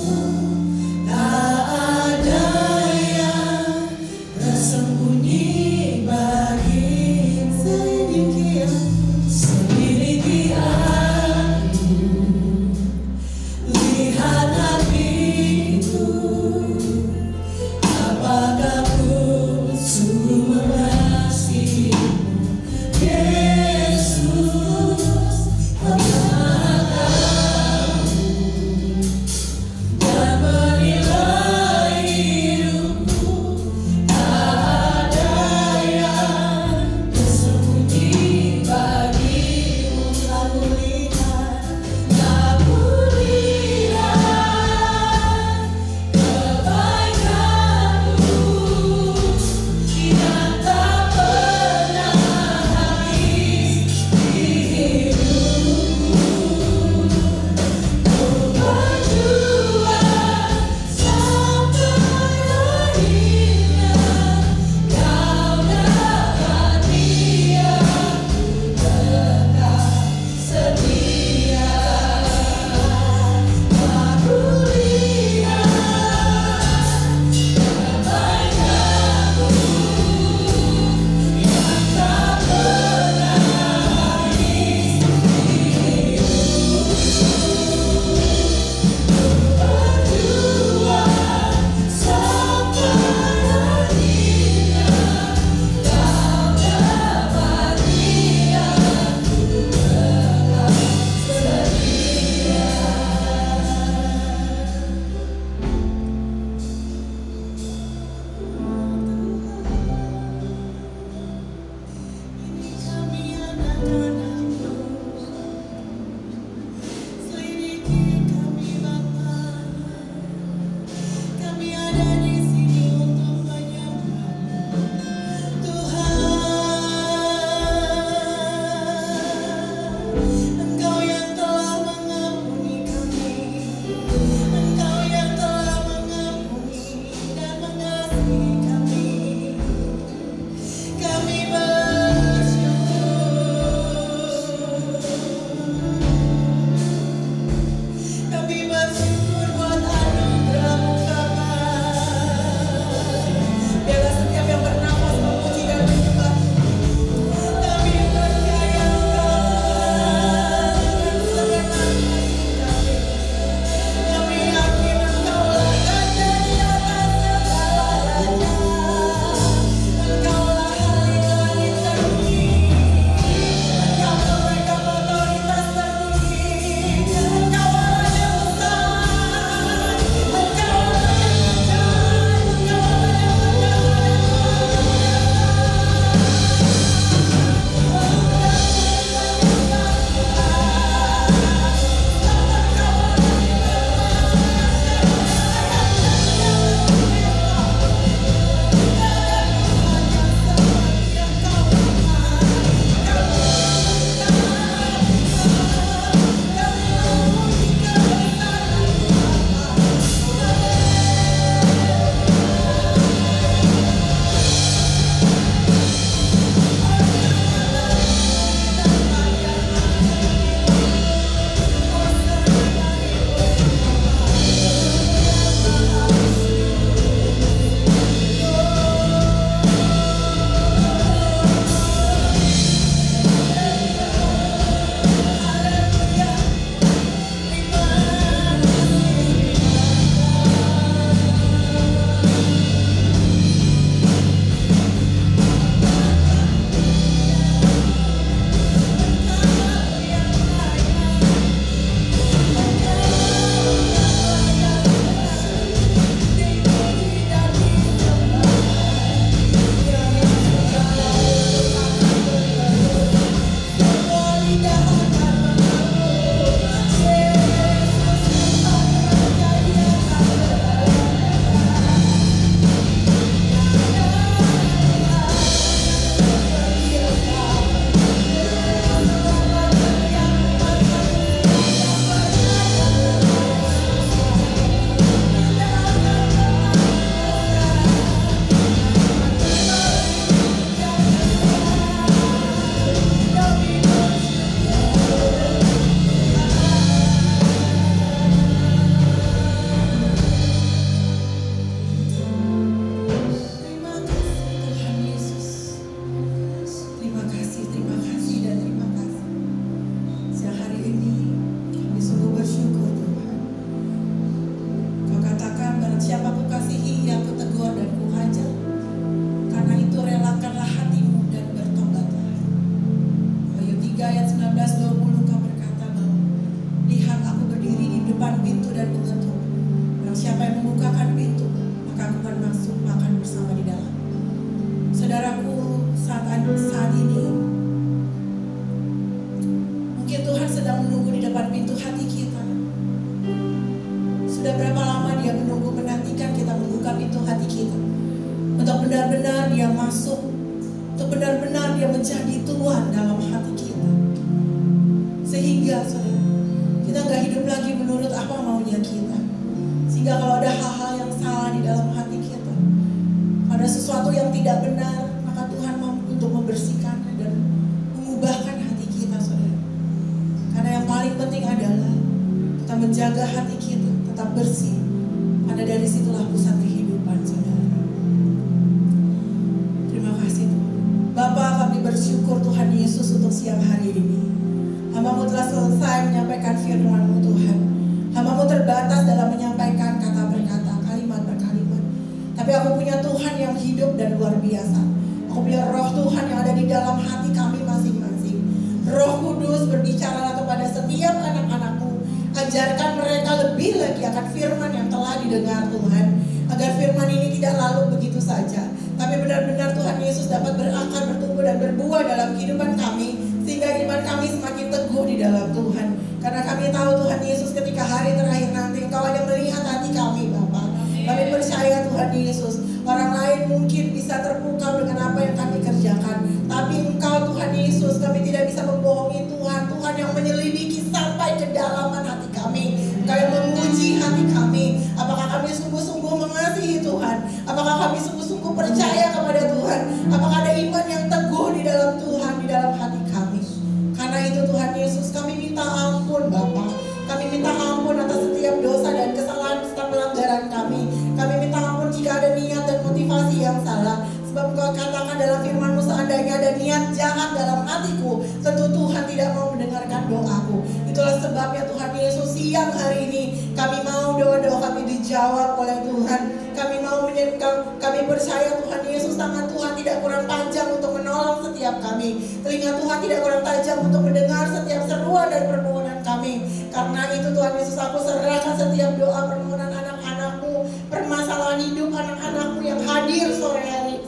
depan pintu dan mengetuk. Barang siapa yang membukakan pintu, maka aku akan masuk makan bersama di dalam. Saudaraku, saat ini mungkin Tuhan sedang menunggu di depan pintu hati kita. Sudah berapa lama Dia menunggu, menantikan kita membuka pintu hati kita, untuk benar-benar Dia masuk, untuk benar-benar Dia menjadi Tuhan dalam hati kita. Sehingga saudara, kita gak hidup lagi menurut apa maunya kita. Sehingga kalau ada hal-hal yang salah di dalam hati kita, ada sesuatu yang tidak benar, maka Tuhan mampu untuk membersihkannya dan mengubahkan hati kita, saudara. Karena yang paling penting adalah kita menjaga hati kita tetap bersih. Karena dari situlah pusat kehidupan, saudara. Terima kasih Tuhan. Bapa, kami bersyukur Tuhan Yesus untuk siang hari ini. Hamba-Mu telah selesai menyampaikan firman-Mu Tuhan. Hamba-Mu terbatas dalam menyampaikan kata per kata, kalimat per kalimat. Tapi aku punya Tuhan yang hidup dan luar biasa. Aku punya Roh Tuhan yang ada di dalam hati kami masing-masing. Roh Kudus, berbicaralah kepada setiap anak-anak-Mu. Ajarkan mereka lebih lagi akan firman yang telah didengar Tuhan. Agar firman ini tidak lalu begitu saja, tapi benar-benar Tuhan Yesus dapat berakar, bertumbuh dan berbuah dalam kehidupan kami. Sehingga iman kami semakin teguh di dalam Tuhan. Karena kami tahu Tuhan Yesus ketika hari terakhir nanti Engkau ada melihat hati kami Bapa. Kami percaya Tuhan Yesus, orang lain mungkin bisa terpukau dengan apa yang kami kerjakan, tapi Engkau Tuhan Yesus, kami tidak bisa membohongi Tuhan. Tuhan yang menyelidiki sampai kedalaman hati kami. Engkau yang menguji hati kami. Apakah kami sungguh-sungguh mengasihi Tuhan? Apakah kami sungguh-sungguh percaya kepada Tuhan? Apakah ada iman yang teguh di dalam Tuhan, di dalam hati kami? Karena itu Tuhan Yesus, kami minta ampun Bapa. Kami minta ampun atas setiap dosa dan kesalahan serta pelanggaran kami. Kami minta ampun jika ada niat dan motivasi yang salah. Sebab Engkau katakan dalam firman-Mu, seandainya ada niat jahat dalam hatiku, tentu Tuhan tidak mau mendengarkan doaku. Itulah sebabnya Tuhan Yesus, siang hari ini kami mau doa-doa kami dijawab oleh Tuhan. Kami percaya Tuhan Yesus, tangan Tuhan tidak kurang panjang untuk menolong setiap kami. Telinga Tuhan tidak kurang tajam untuk mendengar setiap seruan dan permohonan kami. Karena itu Tuhan Yesus, aku serahkan setiap doa permohonan anak-anak-Mu, permasalahan hidup anak-anak-Mu yang hadir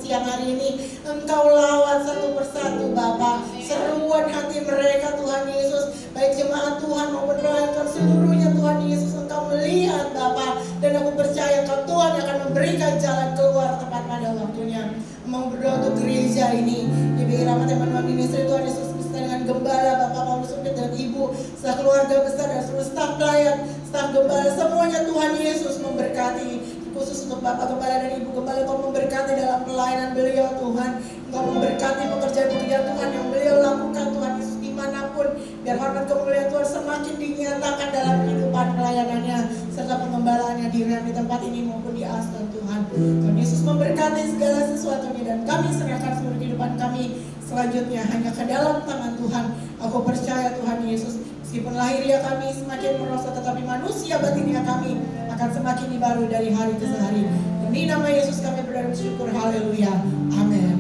siang hari ini. Engkau lawat satu persatu Bapa, seruan hati mereka Tuhan Yesus, baik jemaat Tuhan maupun pelayan seluruhnya Tuhan Yesus. Engkau melihat Bapa, dan aku percaya Engkau Tuhan akan memberikan jalan keluar tepat pada waktunya. Mau berdoa untuk gereja ini, GBI Rahmat Emmanuel Ministry Tuhan Yesus, beserta dengan Gembala Bapak Paulus Upit dan Ibu, serta keluarga besar dan seluruh staf pelayan, staf Gembala, semuanya Tuhan Yesus memberkati. Khusus untuk Bapak Gembala dan Ibu Gembala, Engkau memberkati dalam pelayanan beliau Tuhan. Engkau memberkati pekerjaan-pekerjaan Tuhan yang beliau lakukan Tuhan Yesus dimanapun. Biar hormat kemuliaan Tuhan semakin dinyatakan dalam kehidupan pelayanannya serta pengembalaannya di tempat ini maupun di Aston Tuhan. Tuhan Yesus memberkati segala sesuatunya, dan kami serahkan seluruh kehidupan kami selanjutnya hanya ke dalam tangan Tuhan. Aku percaya Tuhan Yesus, meskipun lahiriah kami semakin merosot, tetapi manusia batinnya kami akan semakin dibaru dari hari ke hari. Demi nama Yesus kami berdoa dan bersyukur. Haleluya. Amin.